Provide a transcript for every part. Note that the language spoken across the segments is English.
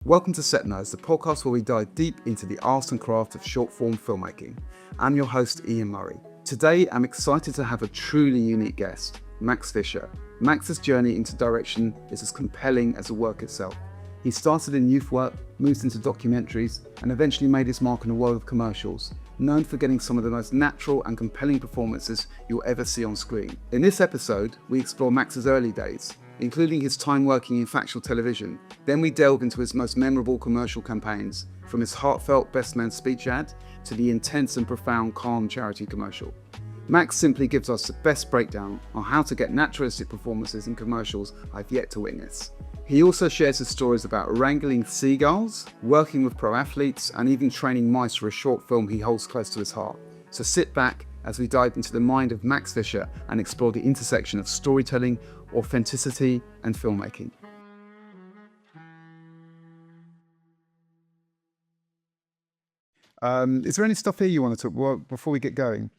Welcome to Setnotes, the podcast where we dive deep into the art and craft of short-form filmmaking. I'm your host, Ian Murray. Today, I'm excited to have a truly unique guest, Max Fisher. Max's journey into direction is as compelling as the work itself. He started in youth work, moved into documentaries, and eventually made his mark in the world of commercials, known for getting some of the most natural and compelling performances you'll ever see on screen. In this episode, we explore Max's early days, including his time working in factual television. Then we delve into his most memorable commercial campaigns, from his heartfelt Best Man speech ad to the intense and profound Calm charity commercial. Max simply gives us the best breakdown on how to get naturalistic performances in commercials I've yet to witness. He also shares his stories about wrangling seagulls, working with pro athletes, and even training mice for a short film he holds close to his heart. So sit back as we dive into the mind of Max Fisher and explore the intersection of storytelling, authenticity, and filmmaking. Is there any stuff here you want to talk about before we get going?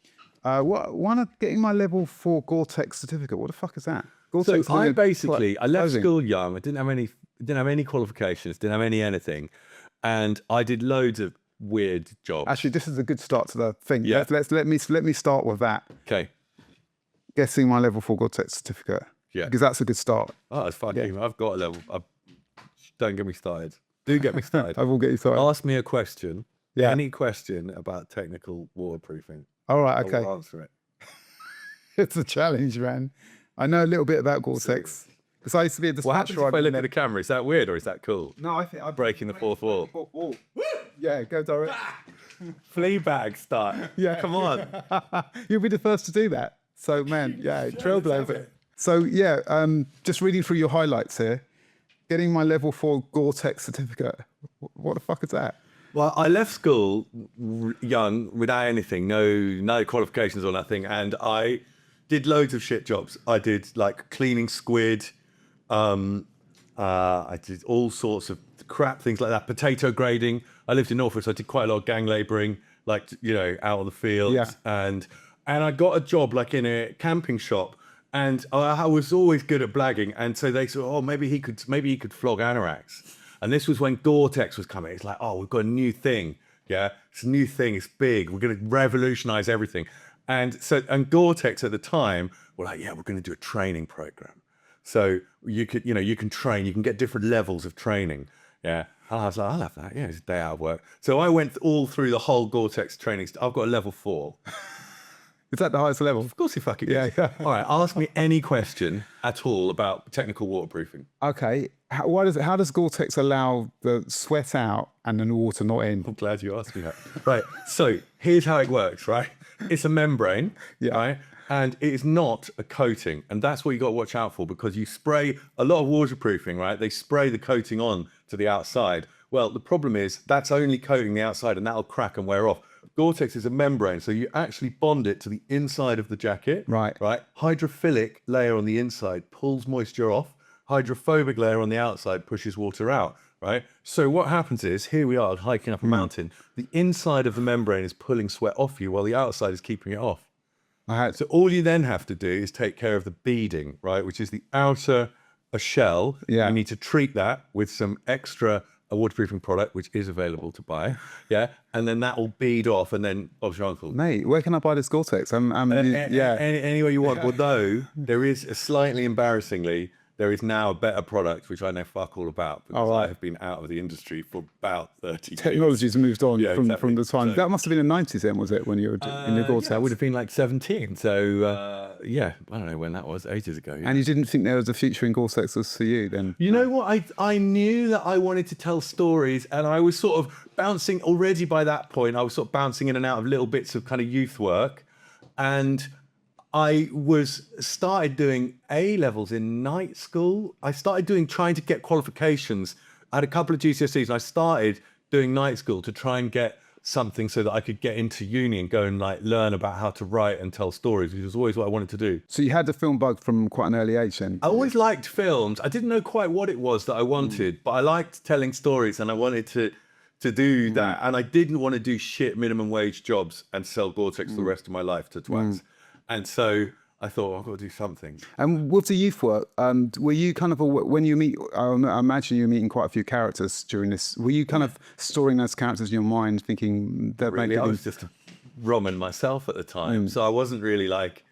Why not getting my level 4 GORE-TEX certificate? What the fuck is that? So I left school young. I didn't have any qualifications, didn't have anything, and I did loads of weird jobs. Actually, this is a good start to the thing. Yeah. Let me start with that. Okay. Getting my level 4 GORE-TEX certificate. Yeah. Because that's a good start. Oh, it's fucking. Yeah. I've got a level. Don't get me started. Do get me started. I will get you started. Ask me a question. Yeah. Any question about technical waterproofing. All right. Okay. I will answer it. It's a challenge, man. I know a little bit about GORE-TEX. Because I used to be a dispatcher. What happens if I look at the camera? Is that weird or is that cool? No, I think I'm breaking the fourth wall. Yeah, go direct. Fleabag style. Yeah. Come on. You'll be the first to do that. So, man, yeah, trailblazer. So, yeah, just reading through your highlights here. Getting my level 4 GORE-TEX certificate. What the fuck is that? Well, I left school young without anything, no qualifications or nothing, and I did loads of shit jobs. I did like cleaning squid. I did all sorts of crap things like that. Potato grading. I lived in Norfolk, so I did quite a lot of gang labouring, like out on the fields. Yeah. And I got a job like in a camping shop, and I was always good at blagging. And so they said, oh, maybe he could flog anoraks. And this was when GORE-TEX was coming. It's like, oh, we've got a new thing. Yeah, it's a new thing. It's big. We're going to revolutionize everything. And GORE-TEX at the time were like, yeah, we're going to do a training program. So you can train. You can get different levels of training. Yeah. And I was like, I'll have that. Yeah, it's a day out of work. So I went all through the whole GORE-TEX training. I've got a level 4. Is that the highest level? Of course you fucking yeah. All right, ask me any question at all about technical waterproofing. Okay. How does GORE-TEX allow the sweat out and then the water not in? I'm glad you asked me that. Right, so here's how it works, right? It's a membrane, right? And it is not a coating. And that's what you got to watch out for, because you spray a lot of waterproofing, right? They spray the coating on to the outside. Well, the problem is that's only coating the outside and that'll crack and wear off. GORE-TEX is a membrane, so you actually bond it to the inside of the jacket. Right. Hydrophilic layer on the inside pulls moisture off. Hydrophobic layer on the outside pushes water out, right? So what happens is, here we are hiking up a mountain. The inside of the membrane is pulling sweat off you while the outside is keeping it off. So all you then have to do is take care of the beading, right? Which is the outer shell. Yeah. You need to treat that with some extra waterproofing product, which is available to buy. Yeah. And then that will bead off, and then Bob's your uncle. Mate, where can I buy this GORE-TEX? Anywhere you want. Although there is slightly embarrassingly, there is now a better product, which I know fuck all about, because I have been out of the industry for about 30 years. Technology's moved on from the time. So, that must have been the 90s then, was it, when you were in your GORE-TEX? I would have been like 17. So, I don't know when that was, ages ago. Yeah. And you didn't think there was a future in GORE-TEX was for you then? You know what? I knew that I wanted to tell stories, and I was sort of bouncing already by that point. I was sort of bouncing in and out of little bits of kind of youth work. And I started doing A-levels in night school. I started trying to get qualifications. I had a couple of GCSEs, and I started doing night school to try and get something so that I could get into uni and go and like learn about how to write and tell stories, which was always what I wanted to do. So you had the film bug from quite an early age then? I always liked films. I didn't know quite what it was that I wanted, but I liked telling stories, and I wanted to do that. And I didn't want to do shit minimum wage jobs and sell GORE-TEX for the rest of my life to twats. And so I thought, I've got to do something. And with the youth work, were you kind of, when you meet, I imagine you were meeting quite a few characters during this, were you kind of storing those characters in your mind, thinking that Really, I was just a Roman myself at the time. So I wasn't really like,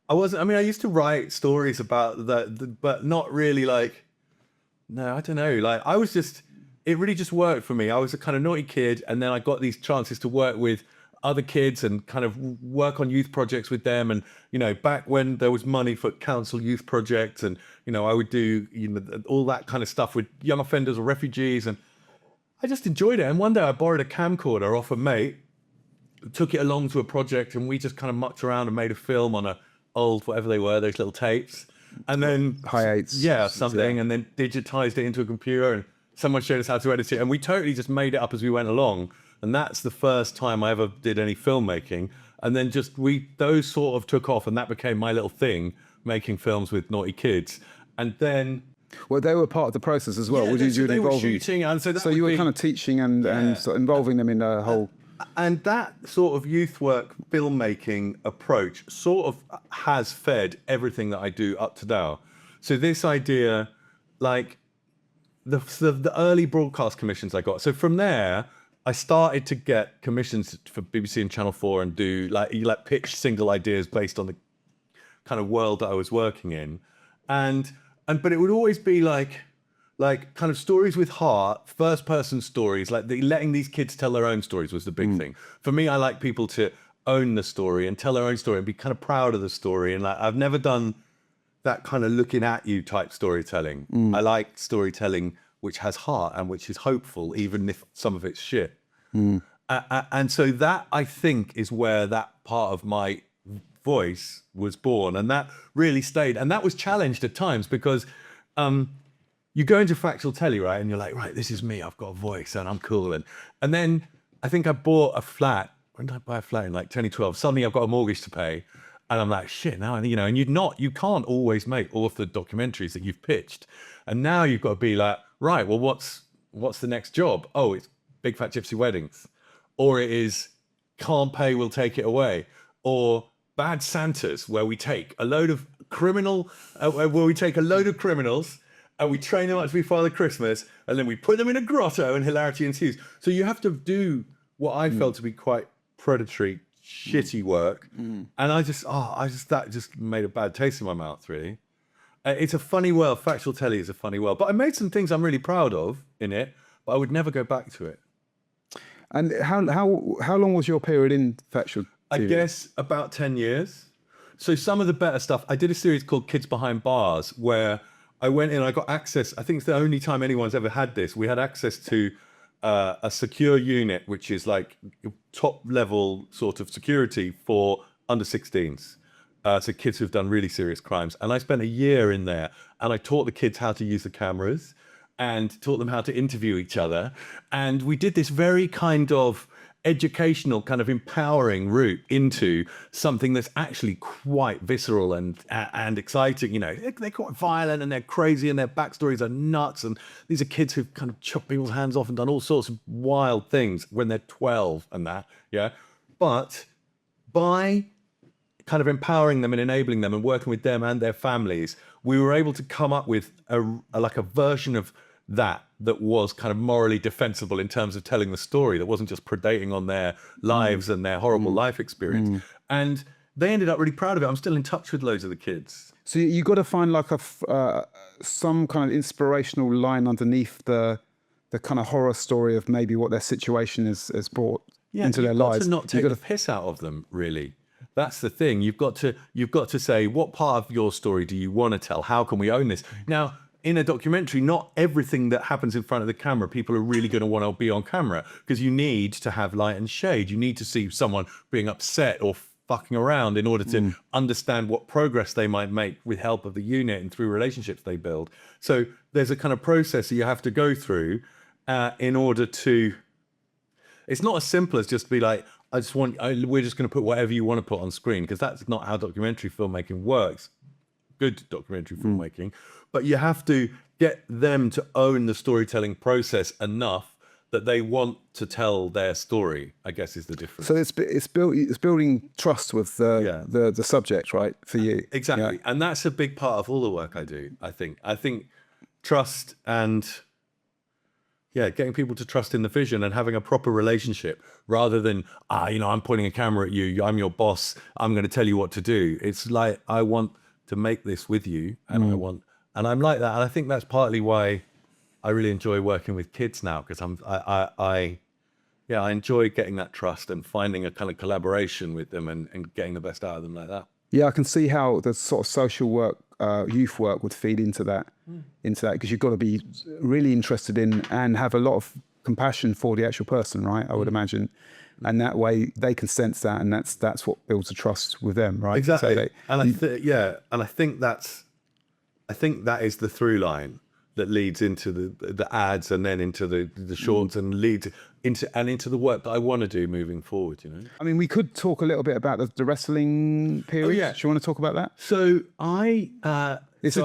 I mean, I used to write stories about that, but not really like, no, I don't know. Like, I was just, it really just worked for me. I was a kind of naughty kid, and then I got these chances to work with other kids and kind of work on youth projects with them. And, you know, back when there was money for council youth projects, and, you know, I would do, you know, all that kind of stuff with young offenders or refugees. And I just enjoyed it. And one day I borrowed a camcorder off a mate, took it along to a project, and we just kind of mucked around and made a film on a old, whatever they were, those little tapes. And then Hi8s. yeah, something, and then digitized it into a computer, and someone showed us how to edit it, and we totally just made it up as we went along. And that's the first time I ever did any filmmaking. And then just those sort of took off, and that became my little thing, making films with naughty kids. And then, well, they were part of the process as well. yeah, Would you so do they were involving? shooting, and so that So would you were be- kind of teaching and sort of involving them in the whole. And that sort of youth work filmmaking approach sort of has fed everything that I do up to now. So this idea, like the early broadcast commissions I got. So from there, I started to get commissions for BBC and Channel 4 and do like pitch single ideas based on the kind of world that I was working in. But it would always be like kind of stories with heart, first person stories, like letting these kids tell their own stories was the big thing. For me, I like people to own the story and tell their own story and be kind of proud of the story. And like, I've never done that kind of looking at you type storytelling. I like storytelling which has heart and which is hopeful, even if some of it's shit. And so that, I think, is where that part of my voice was born, and that really stayed. And that was challenged at times because you go into factual telly, right, and you're like, right, this is me, I've got a voice and I'm cool. And then I think I bought a flat. When did I buy a flat? In like 2012. Suddenly I've got a mortgage to pay, and I'm like, shit, now, you know, and you can't always make all of the documentaries that you've pitched. And now you've got to be like, right, well, what's the next job? Oh, it's Big Fat Gypsy Weddings, or it is Can't Pay, We'll Take It Away, or Bad Santas, where we take a load of criminals and we train them up to be Father Christmas, and then we put them in a grotto and hilarity ensues. So you have to do what I felt to be quite predatory, shitty work. And that just made a bad taste in my mouth, really. It's a funny world. Factual telly is a funny world. But I made some things I'm really proud of in it, but I would never go back to it. And how long was your period in factual TV? I guess about 10 years. So some of the better stuff, I did a series called Kids Behind Bars, where I went in, I got access. I think it's the only time anyone's ever had this. We had access to a secure unit, which is like top level sort of security for under 16s. So kids who've done really serious crimes. And I spent a year in there, and I taught the kids how to use the cameras and taught them how to interview each other. And we did this very kind of educational, kind of empowering route into something that's actually quite visceral and exciting. You know, they're quite violent and they're crazy and their backstories are nuts. And these are kids who've kind of chopped people's hands off and done all sorts of wild things when they're 12 and that, yeah. But by kind of empowering them and enabling them and working with them and their families, we were able to come up with a version of that was kind of morally defensible in terms of telling the story, that wasn't just predating on their lives and their horrible life experience. And they ended up really proud of it. I'm still in touch with loads of the kids. So you got to find like some kind of inspirational line underneath the kind of horror story of maybe what their situation has brought into their lives. You've got to not take the piss out of them, really. That's the thing. You've got to say, what part of your story do you want to tell? How can we own this? Now, in a documentary, not everything that happens in front of the camera, people are really going to want to be on camera, because you need to have light and shade. You need to see someone being upset or fucking around in order to understand what progress they might make with help of the unit and through relationships they build. So there's a kind of process that you have to go through in order to... It's not as simple as just be like, we're just going to put whatever you want to put on screen, because that's not how documentary filmmaking works. Good documentary filmmaking. But you have to get them to own the storytelling process enough that they want to tell their story, I guess, is the difference. So it's building trust with the subject, right, for you. Exactly. Yeah. And that's a big part of all the work I do, I think. I think trust and getting people to trust in the vision and having a proper relationship rather than, I'm pointing a camera at you, I'm your boss, I'm going to tell you what to do. It's like, I want to make this with you, and and I'm like that. And I think that's partly why I really enjoy working with kids now, because I enjoy getting that trust and finding a kind of collaboration with them and getting the best out of them like that. Yeah, I can see how the sort of social work, youth work would feed into that, because you've got to be really interested in and have a lot of compassion for the actual person, right? I would imagine, and that way they can sense that, and that's what builds a trust with them, right? Exactly. So and I think that is the through line that leads into the ads and then into the shorts and leads into the work that I want to do moving forward, you know? I mean, we could talk a little bit about the wrestling period. Oh, yeah. Do you want to talk about that? So This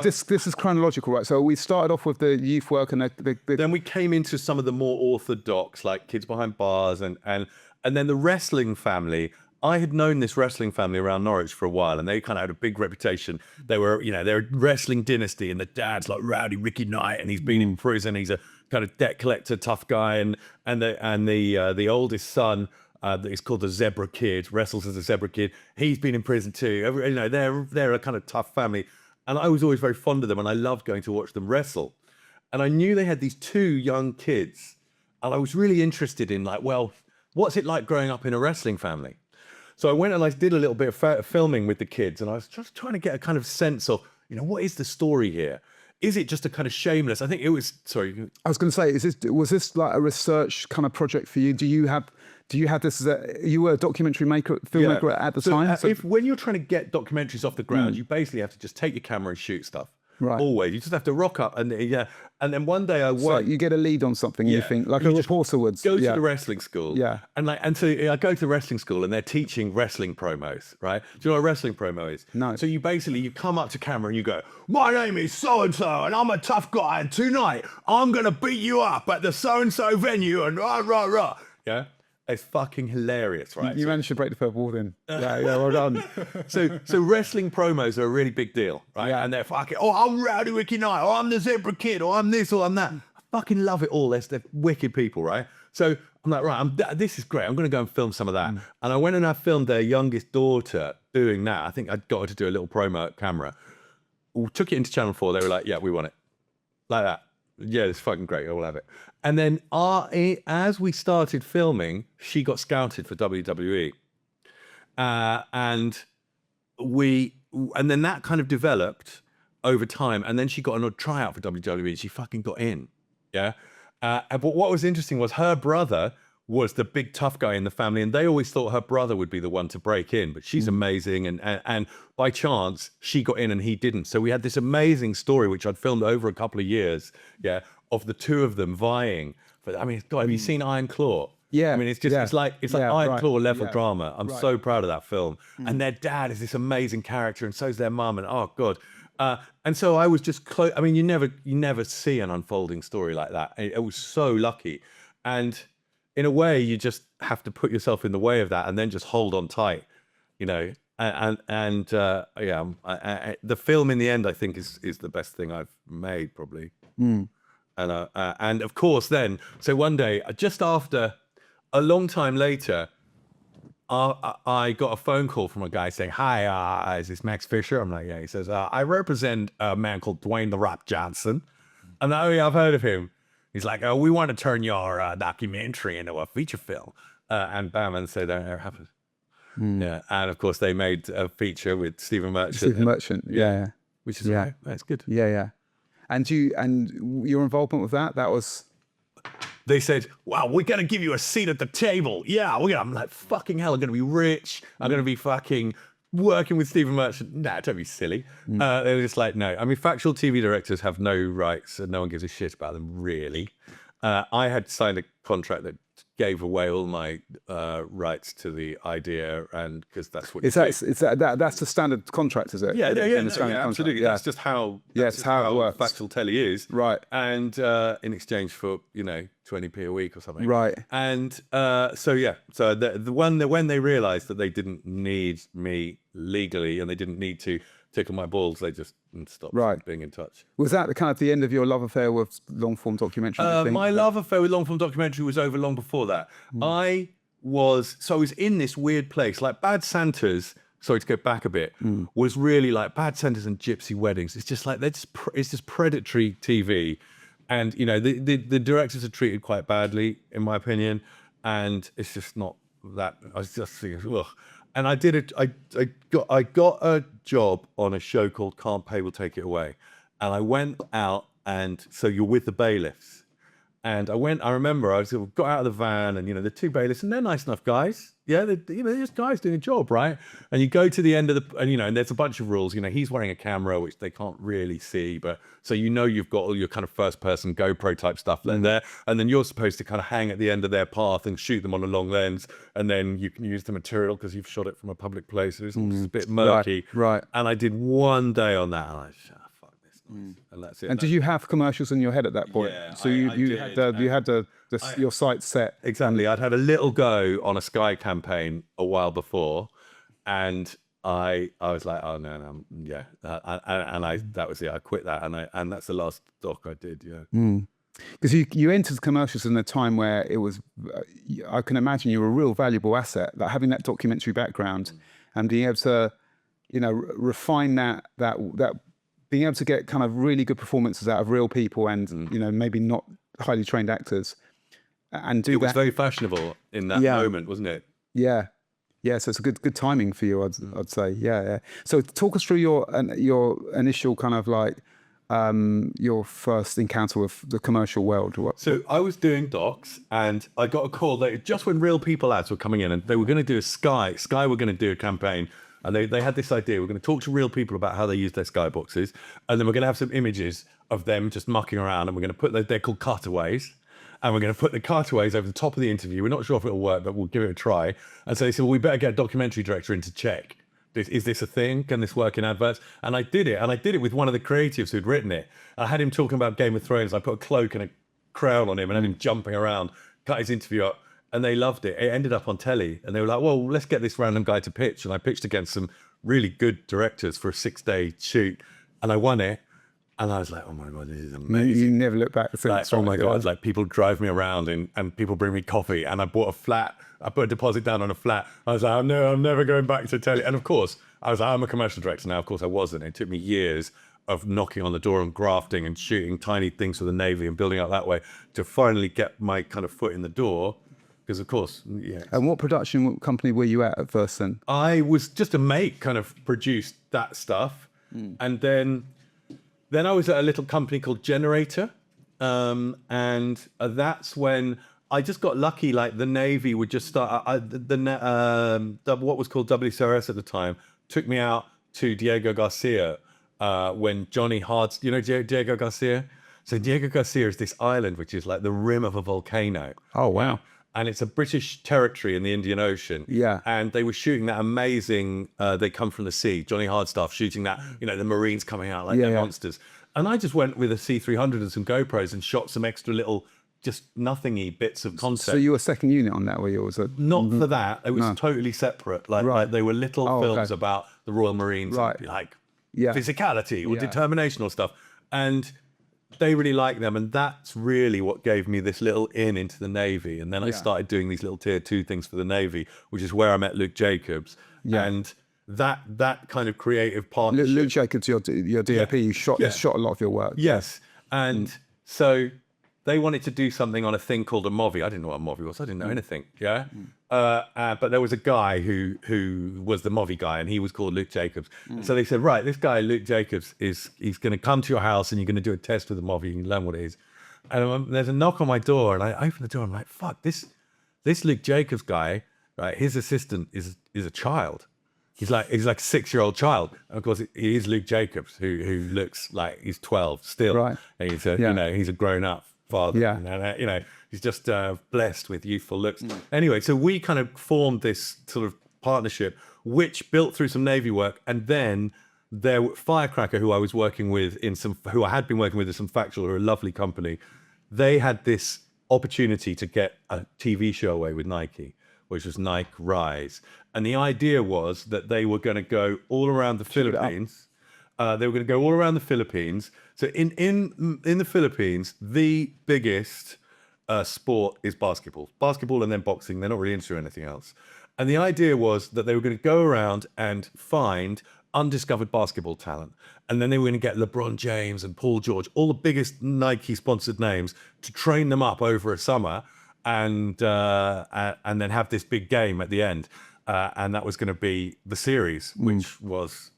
is chronological, right? So we started off with the youth work, and then we came into some of the more orthodox, like Kids Behind Bars, and then the wrestling family. I had known this wrestling family around Norwich for a while, and they kind of had a big reputation. They're a wrestling dynasty, and the dad's like Rowdy Ricky Knight, and he's been in prison. He's a kind of debt collector, tough guy, and the oldest son, that is called the Zebra Kid, wrestles as a Zebra Kid. He's been in prison too. They're a kind of tough family, and I was always very fond of them, and I loved going to watch them wrestle. And I knew they had these two young kids, and I was really interested in what's it like growing up in a wrestling family? So I went and I did a little bit of filming with the kids, and I was just trying to get a kind of sense of, what is the story here? Is it just a kind of shameless? I think it was. Sorry, I was going to say, was this like a research kind of project for you? Do you have this? You were a documentary filmmaker at the time. So when you're trying to get documentaries off the ground, you basically have to just take your camera and shoot stuff. Right. Always, you just have to rock up and then one day I worked. So you get a lead on something, you think like a reporter would go to the wrestling school, and so I go to the wrestling school and they're teaching wrestling promos, right? Do you know what a wrestling promo is? No. So you come up to camera and you go, "My name is so and so, and I'm a tough guy, and tonight I'm gonna beat you up at the so and so venue," and rah rah rah. Yeah. It's fucking hilarious, right? You managed to break the fourth wall then. Yeah, well done. So wrestling promos are a really big deal, right? Yeah. And they're fucking, I'm Rowdy Ricky Knight, or I'm the Zebra Kid, or I'm this, or I'm that. I fucking love it all. They're wicked people, right? So I'm like, right, this is great. I'm going to go and film some of that. And I went and I filmed their youngest daughter doing that. I think I got her to do a little promo at camera. We took it into Channel 4. They were like, yeah, we want it. Like that. Yeah, it's fucking great. We'll have it. And then as we started filming, she got scouted for WWE. And then that kind of developed over time. And then she got a tryout for WWE and she fucking got in. Yeah. But what was interesting was her brother was the big tough guy in the family, and they always thought her brother would be the one to break in, but she's amazing, and by chance she got in and he didn't. So we had this amazing story which I'd filmed over a couple of years, of the two of them vying for. I mean, God, have you seen Iron Claw? Yeah, I mean, it's like Iron Claw level drama. I'm so proud of that film. And their dad is this amazing character, and so's their mum, and oh God. And so I was just I mean, you never see an unfolding story like that. It was so lucky, and in a way, you just have to put yourself in the way of that, and then just hold on tight, the film in the end, I think, is the best thing I've made, probably. And of course, then, so one day, just after a long time later, I got a phone call from a guy saying, "Hi, is this Max Fisher?" I'm like, "Yeah." He says, "I represent a man called Dwayne The Rock Johnson." And I've heard of him. He's like, "Oh, we want to turn your documentary into a feature film." And bam, and so there happened. Yeah, and of course they made a feature with Stephen Merchant. Yeah. Which is right. That's good. Yeah. And your involvement with that was. They said, "Wow, we're gonna give you a seat at the table." Yeah, I'm like, fucking hell, I'm gonna be rich. I'm gonna be fucking working with Stephen Merchant. Nah, don't be silly. They were just like, no. I mean, factual TV directors have no rights, and no one gives a shit about them, really. I had signed a contract that gave away all my rights to the idea, and because that's what that's the standard contract, is it? Yeah, In the standard contract. absolutely. Yeah. That's just how It's how it works. factual telly is, Right. And in exchange for 20p a week or something, Right. And so when they realised that they didn't need me legally and they didn't need to tickle my balls, they just stopped being in touch. Was that the end of your love affair with long form documentary? My love affair with long form documentary was over long before that. I was in this weird place, like Bad Santas. Sorry to go back a bit. Was really like Bad Santas and Gypsy Weddings. It's just like it's just predatory TV, and the directors are treated quite badly, in my opinion, and it's just not that. I was just thinking, ugh. And I did it. I got a job on a show called Can't Pay Will Take It Away, and I went out, and so you're with the bailiffs, and I remember I got out of the van, and the two bailiffs, and they're nice enough guys. Yeah, they're just guys doing a job, right? And you go to the end of and there's a bunch of rules. He's wearing a camera which they can't really see, but so you've got all your kind of first person GoPro type stuff in there, and then you're supposed to kind of hang at the end of their path and shoot them on a long lens, and then you can use the material because you've shot it from a public place. It's a bit murky, right? And I did one day on that, and I just, fuck this, and that's it. And did you have commercials in your head at that point? Yeah, so you had your sights set. Exactly. I'd had a little go on a Sky campaign a while before, and I was like, oh no, yeah, that was it. I quit that, and that's the last doc I did. Yeah. Because you entered commercials in a time where it was, I can imagine you were a real valuable asset, like having that documentary background and being able to, refine that being able to get kind of really good performances out of real people and maybe not highly trained actors, and do that. It was very fashionable in that moment, wasn't it? Yeah. So it's a good timing for you, I'd say. Yeah. So talk us through your initial kind of like your first encounter with the commercial world. So I was doing docs, and I got a call that just when Real People ads were coming in, and they were going to do a Sky were going to do a campaign, and they had this idea. We're going to talk to real people about how they use their Sky boxes, and then we're going to have some images of them just mucking around, and we're going to put they're called cutaways. And we're going to put the cutaways over the top of the interview. We're not sure if it'll work, but we'll give it a try. And so they said, well, we better get a documentary director in to check. Is this a thing? Can this work in adverts? And I did it. And I did it with one of the creatives who'd written it. I had him talking about Game of Thrones. I put a cloak and a crown on him and had him jumping around, cut his interview up. And they loved it. It ended up on telly. And they were like, well, let's get this random guy to pitch. And I pitched against some really good directors for a 6-day shoot. And I won it. And I was like, oh my God, this is amazing. You never look back. Like, oh my God, like people drive me around and people bring me coffee, and I bought a flat. I put a deposit down on a flat. I was like, no, I'm never going back to telly. And of course, I was like, I'm a commercial director now. Of course I wasn't. It took me years of knocking on the door and grafting and shooting tiny things for the Navy and building up that way to finally get my kind of foot in the door. Because of course, yeah. And what production company were you at first then? I was just a mate, kind of produced that stuff. And then I was at a little company called Generator, and that's when I just got lucky. Like the Navy would just start. What was called WCRS at the time took me out to Diego Garcia when Johnny Hard's. You know Diego Garcia? So Diego Garcia is this island which is like the rim of a volcano. Oh wow! And it's a British territory in the Indian Ocean. Yeah. And they were shooting that amazing, They Come From the Sea, Johnny Hardstaff shooting that, the Marines coming out like they're monsters. And I just went with a C300 and some GoPros and shot some extra little, just nothingy bits of concept. So you were second unit on that, were you? Was it? Not for that. It was totally separate. Like they were little films about the Royal Marines, like physicality or determination or stuff. And they really liked them, and that's really what gave me this little into the Navy. And then I started doing these little tier 2 things for the Navy, which is where I met Luke Jacobs. And that kind of creative partnership. Luke Jacobs, your DOP, you shot a lot of your work. Yes, and so they wanted to do something on a thing called a movie. I didn't know what a movie was. I didn't know anything. But there was a guy who was the movie guy, and he was called Luke Jacobs. So they said, right, this guy Luke Jacobs he's going to come to your house, and you're going to do a test with the movie. You can learn what it is. And there's a knock on my door, and I open the door. I'm like, fuck, this Luke Jacobs guy, right? His assistant is a child. He's like a 6-year-old child. And of course, he is Luke Jacobs, who looks like he's 12 still. Right. And he's he's a grown up father. Yeah. And, He's just blessed with youthful looks. Anyway, so we kind of formed this sort of partnership, which built through some Navy work, and then Firecracker, who I was working with who I had been working with in some Factual, who are a lovely company. They had this opportunity to get a TV show away with Nike, which was Nike Rise, and the idea was that they were going to go all around the Philippines. They were going to go all around the Philippines. So in the Philippines, the biggest sport is basketball, and then boxing. They're not really into anything else. And the idea was that they were going to go around and find undiscovered basketball talent. And then they were going to get LeBron James and Paul George, all the biggest Nike sponsored names, to train them up over a summer and then have this big game at the end. And that was going to be the series, which was,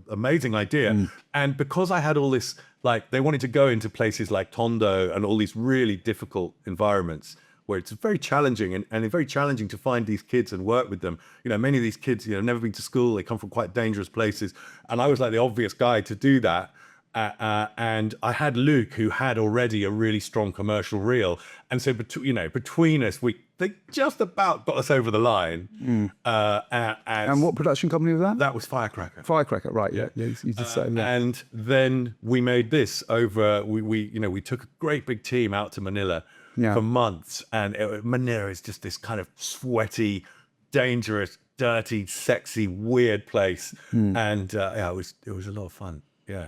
amazing idea. And because I had all this, like, they wanted to go into places like Tondo and all these really difficult environments where it's very challenging and very challenging to find these kids and work with them. Many of these kids, never been to school. They come from quite dangerous places. And I was like the obvious guy to do that. And I had Luke, who had already a really strong commercial reel. And so, between us, they just about got us over the line. And what production company was that? That was Firecracker. Firecracker, right? Yeah, you did say that. And then we made this over. We took a great big team out to Manila for months, and Manila is just this kind of sweaty, dangerous, dirty, sexy, weird place. And it was a lot of fun.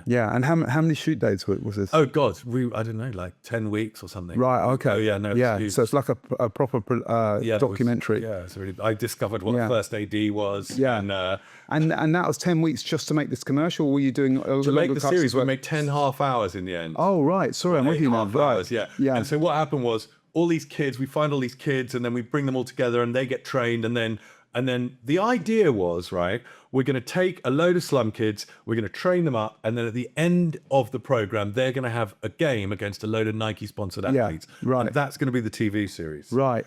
Yeah. And how many shoot days was this? Oh God, I don't know, like 10 weeks or something. Right. Okay. Oh yeah, no. Yeah. So it's like a proper documentary. It's really. I discovered what first AD was. Yeah. And that was 10 weeks just to make this commercial. Or were you doing to make the series? We made 10 half hours in the end. Oh right. Sorry, I'm with you now. Right. Yeah. And so what happened was we find all these kids, and then we bring them all together, and they get trained, and then the idea was, right, we're going to take a load of slum kids, we're going to train them up, and then at the end of the program, they're going to have a game against a load of Nike-sponsored athletes. Right. And that's going to be the TV series. Right.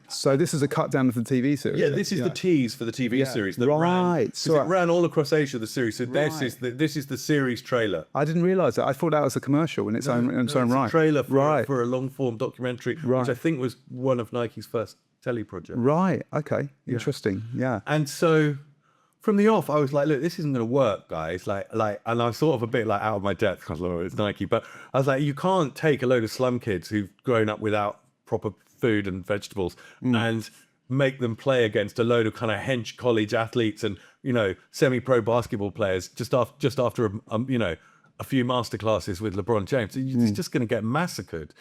So this is a cut down of the TV series. Yeah, this is the tease for the TV series. So it ran all across Asia, the series. So this is the series trailer. I didn't realise that. I thought that was a commercial in its own right. A trailer for a long-form documentary, which I think was one of Nike's first telly project. Right. Okay. Interesting. Yeah. And so from the off, I was like, look, this isn't going to work, guys. Like, and I was sort of a bit like out of my depth because it's Nike, but I was like, you can't take a load of slum kids who've grown up without proper food and vegetables and make them play against a load of kind of hench college athletes and, semi-pro basketball players just after a few masterclasses with LeBron James. It's just going to get massacred.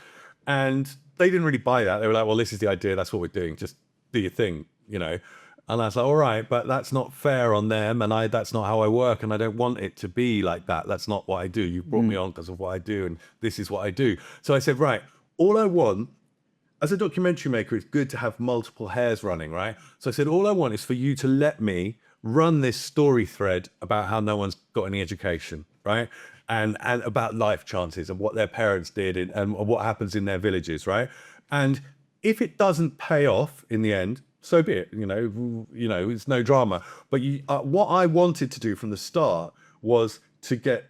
And they didn't really buy that. They were like, well, this is the idea. That's what we're doing. Just do your thing, And I was like, all right, but that's not fair on them. And that's not how I work. And I don't want it to be like that. That's not what I do. You brought me on because of what I do. And this is what I do. So I said, right, all I want as a documentary maker, it's good to have multiple hairs running, right? So I said, all I want is for you to let me run this story thread about how no one's got any education, right? And about life chances and what their parents did and what happens in their villages, right? And if it doesn't pay off in the end, so be it. It's no drama. But what I wanted to do from the start was to get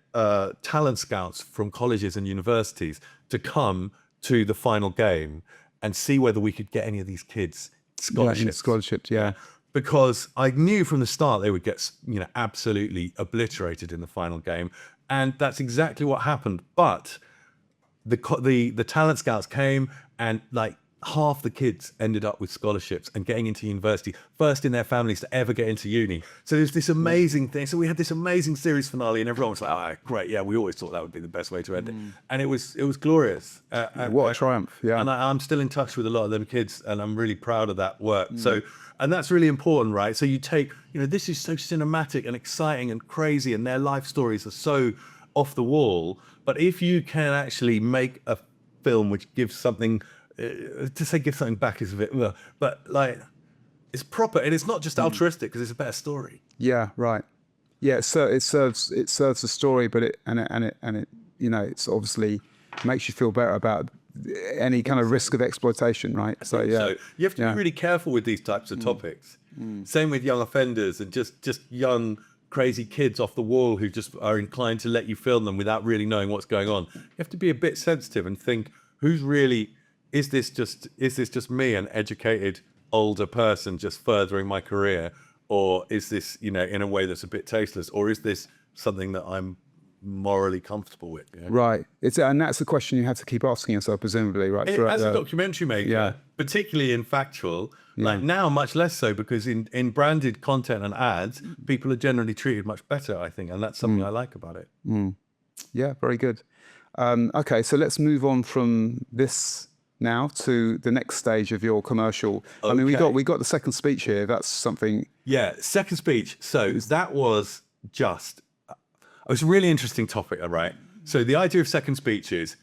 talent scouts from colleges and universities to come to the final game and see whether we could get any of these kids scholarships. Yeah. Because I knew from the start they would get, absolutely obliterated in the final game. And that's exactly what happened. But the talent scouts came, and like half the kids ended up with scholarships and getting into university, first in their families to ever get into uni. So there's this amazing thing. So we had this amazing series finale, and everyone was like, "Oh, great! Yeah, we always thought that would be the best way to end it." And it was glorious. What a triumph! Yeah, and I'm still in touch with a lot of them kids, and I'm really proud of that work. So. And that's really important, right? So you take, this is so cinematic and exciting and crazy, and their life stories are so off the wall. But if you can actually make a film which gives something, give something back is a bit, but like it's proper, and it's not just altruistic because it's a better story. Yeah, right. Yeah, so it serves the story, but it it's obviously makes you feel better about any kind of risk of exploitation, right? So you have to be really careful with these types of topics. Same with young offenders and just young crazy kids off the wall who just are inclined to let you film them without really knowing what's going on. You have to be a bit sensitive and think, who's really is this just me, an educated older person just furthering my career, or is this, you know, in a way that's a bit tasteless, or is this something that I'm morally comfortable with? You know? Right. And that's the question you have to keep asking yourself, presumably, right? As a documentary maker, particularly in factual, like now much less so, because in branded content and ads, people are generally treated much better, I think, and that's something I like about it. Yeah, very good. Okay, so let's move on from this now to the next stage of your commercial. I mean, we got the second speech here. That's something. Yeah, second speech. So that was just, it was a really interesting topic, right? So the idea of second speech is,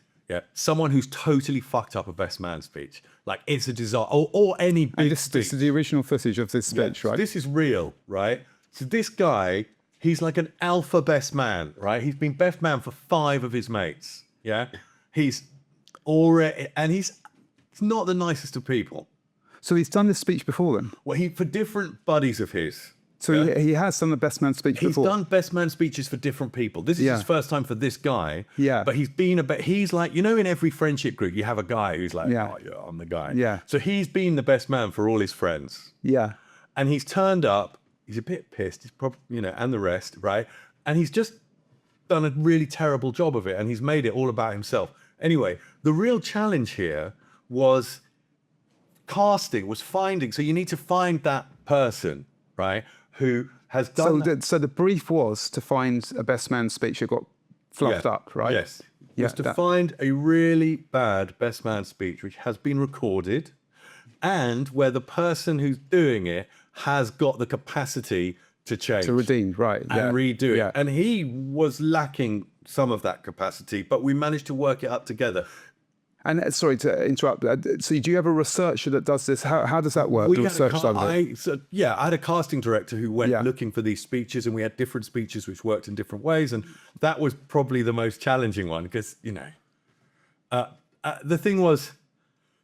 someone who's totally fucked up a best man speech. Like, it's a disaster, or any big this is the original footage of this speech, right? So this is real, right? So this guy, he's like an alpha best man, right? He's been best man for 5 of his mates, He's already, and he's not the nicest of people. So he's done this speech before then? Well, for different buddies of his. So he has done the best man speech before? He's done best man speeches for different people. This is his first time for this guy. Yeah. But he's like, you know, in every friendship group, you have a guy who's like, oh, yeah, I'm the guy. Yeah. So he's been the best man for all his friends. Yeah. And he's turned up, he's a bit pissed, he's probably, you know, and the rest, right? And he's just done a really terrible job of it, and he's made it all about himself. Anyway, the real challenge here was casting, was finding. So you need to find that person, right, who has done So the brief was to find a best man speech that got fluffed up, right? Yes. Yeah, was to find a really bad best man speech which has been recorded, and where the person who's doing it has got the capacity to change, to redeem, right, and redo it. And he was lacking some of that capacity, but we managed to work it up together. And sorry to interrupt. So do you have a researcher that does this? How does that work? I had a casting director who went looking for these speeches, and we had different speeches which worked in different ways, and that was probably the most challenging one, because, you know, the thing was,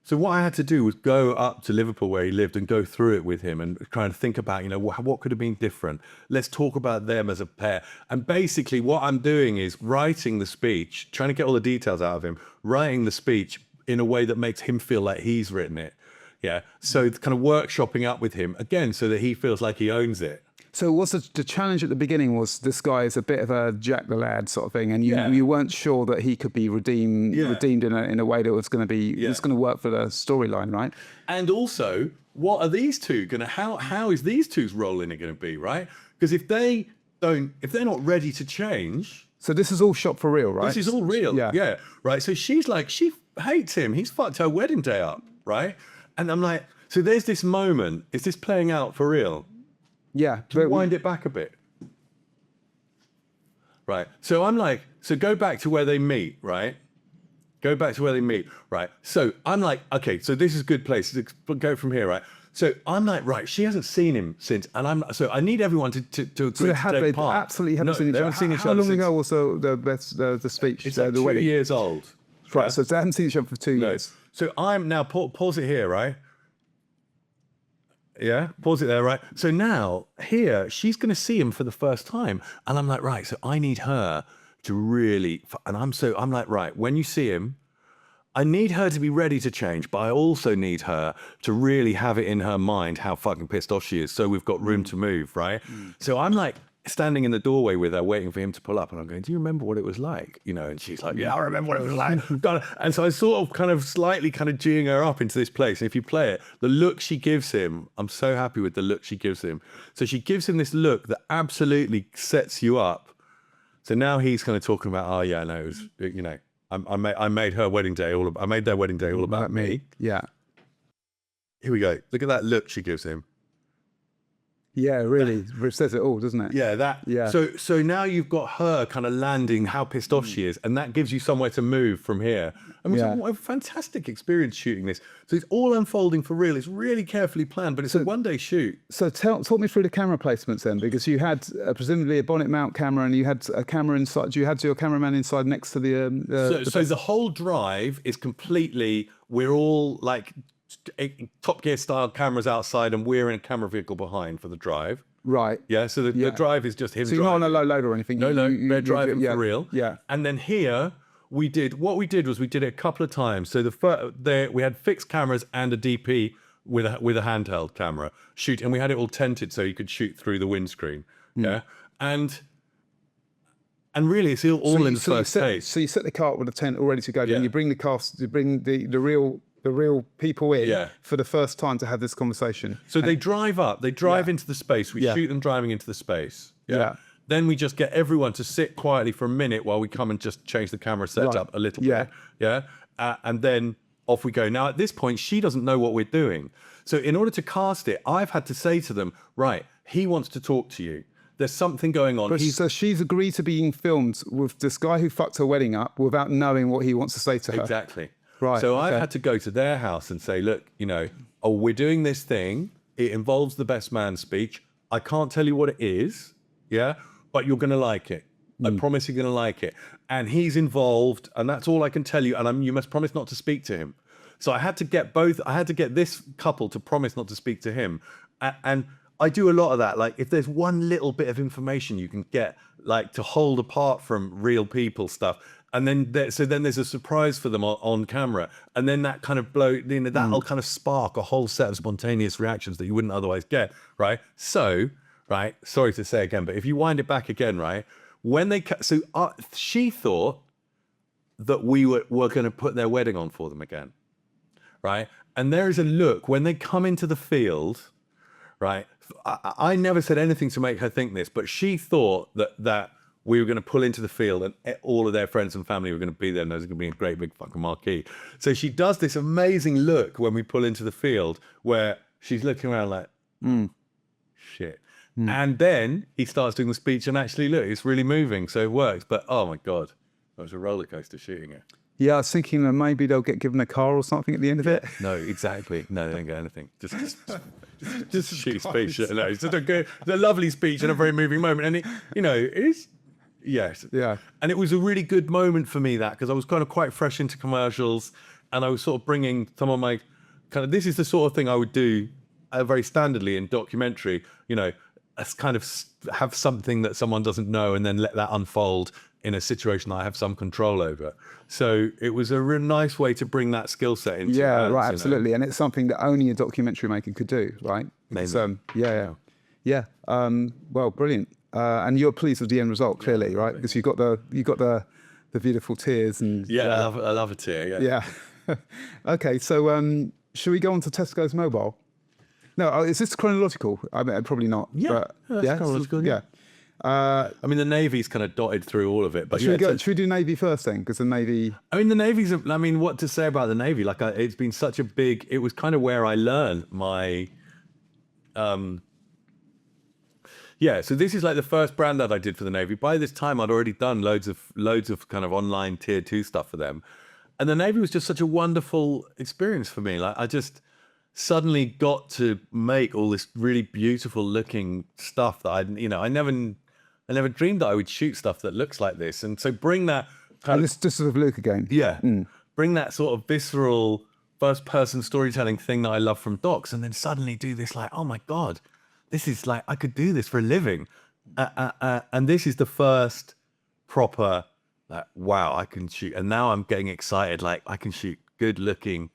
so what I had to do was go up to Liverpool where he lived and go through it with him and try and think about, you know, what could have been different. Let's talk about them as a pair. And basically what I'm doing is writing the speech, trying to get all the details out of him, writing the speech in a way that makes him feel like he's written it. Yeah. So kind of workshopping up with him again, so that he feels like he owns it. So what's the challenge at the beginning was this guy is a bit of a Jack the Lad sort of thing, and you weren't sure that he could be redeemed in a way that was going to be it's going to work for the storyline, right? And also, what are these two going to? How is these two's role in it going to be, right? Because if they're not ready to change. So this is all shot for real, right? This is all real, yeah, right. So she's like, she hates him. He's fucked her wedding day up, right? And I'm like, so there's this moment. Is this playing out for real? Yeah. Wind it back a bit. Right. So I'm like, so go back to where they meet, right? Go back to where they meet, right? So I'm like, okay, so this is a good place. Go from here, right? So I'm like, right, she hasn't seen him since, and so I need everyone to agree to take part. Absolutely haven't seen each other. How long ago was the speech? It's like 2 years old. Right, so they haven't seen each other for 2 years. So I'm now, pause it here, right? Yeah, pause it there, right? So now here, she's going to see him for the first time. And I'm like, right, so I need her to really, and I'm like, right, when you see him, I need her to be ready to change, but I also need her to really have it in her mind how fucking pissed off she is. So we've got room to move, right? So I'm like standing in the doorway with her, waiting for him to pull up. And I'm going, do you remember what it was like? You know, and she's like, yeah, I remember what it was like. And so I sort of kind of slightly kind of geeing her up into this place. And if you play it, the look she gives him, I'm so happy with the look she gives him. So she gives him this look that absolutely sets you up. So now he's kind of talking about, oh yeah, no, it was, you know, I made her wedding day I made their wedding day all about me. Yeah. Here we go. Look at that look she gives him. Yeah, really. It says it all, doesn't it? Yeah. So now you've got her kind of landing how pissed off she is, and that gives you somewhere to move from here. I mean, what a fantastic experience shooting this. So it's all unfolding for real. It's really carefully planned, but it's a one-day shoot. So talk me through the camera placements then, because you had presumably a bonnet mount camera, and you had a camera inside. You had your cameraman inside next to the. So the whole drive is completely. We're all like. Top Gear style cameras outside, and we're in a camera vehicle behind for the drive. Right. Yeah. So the drive is just him. So you're not on a low load or anything. No, they're driving for real. Yeah. And then here we did it a couple of times. So we had fixed cameras and a DP with a handheld camera shoot, and we had it all tented so you could shoot through the windscreen. Yeah, and really it's all in the first take. So you set the car up with a tent all ready to go, and you bring the cast, you bring the real people in for the first time to have this conversation. So they drive into the space. We shoot them driving into the space. Yeah. Then we just get everyone to sit quietly for a minute while we come and just change the camera setup a little bit. Yeah. And then off we go. Now, at this point, she doesn't know what we're doing. So in order to cast it, I've had to say to them, right, he wants to talk to you. There's something going on. So she's agreed to being filmed with this guy who fucked her wedding up without knowing what he wants to say to her. Exactly. Right. So I've had to go to their house and say, look, we're doing this thing. It involves the best man speech. I can't tell you what it is. Yeah. But you're going to like it. I promise you're going to like it. And he's involved, and that's all I can tell you. And you must promise not to speak to him. So I had to get both. I had to get this couple to promise not to speak to him. And I do a lot of that. Like, if there's one little bit of information you can get, like, to hold apart from real people stuff, and then there's a surprise for them on camera, and then that kind of that'll kind of spark a whole set of spontaneous reactions that you wouldn't otherwise get, right? So, right, sorry to say again, but if you wind it back again, right, when she thought that we were going to put their wedding on for them again, right? And there is a look when they come into the field, right? I never said anything to make her think this, but she thought that we were going to pull into the field and all of their friends and family were going to be there, and there's going to be a great big fucking marquee. So she does this amazing look when we pull into the field where she's looking around like, shit. And then he starts doing the speech, and actually, look, it's really moving, so it works. But oh my God, it was a roller coaster shooting it. Yeah, I was thinking that maybe they'll get given a car or something at the end of it. No, exactly. No, they don't get anything. Just a shitty speech. No, it's a lovely speech and a very moving moment. And it is, yes. Yeah. And it was a really good moment for me, because I was kind of quite fresh into commercials, and I was sort of bringing some of my this is the sort of thing I would do very standardly in documentary, as kind of have something that someone doesn't know and then let that unfold in a situation that I have some control over. So it was a real nice way to bring that skill set into ads, right, absolutely. And it's something that only a documentary maker could do, right? Maybe. Yeah. Well, brilliant. And you're pleased with the end result, clearly, right? Because you got the beautiful tears and I love a tear. Yeah. Okay, so should we go on to Tesco's mobile? No, is this chronological? I mean, probably not. Yeah, but, chronological. Yeah. I mean, the Navy's kind of dotted through all of it. But should we do Navy first then? Because the Navy... I mean, the Navy's... what to say about the Navy? Like, it's been such a big... It was kind of where I learned my... so this is like the first brand ad I did for the Navy. By this time, I'd already done loads of kind of online tier 2 stuff for them. And the Navy was just such a wonderful experience for me. Like, I just... suddenly got to make all this really beautiful looking stuff that I never dreamed that I would shoot stuff that looks like this. And so bring that this sort of Luke again. Yeah. Bring that sort of visceral first person storytelling thing that I love from docs, and then suddenly do this like, oh my God, this is like, I could do this for a living. And this is the first proper, like, wow, I can shoot. And now I'm getting excited. Like, I can shoot good looking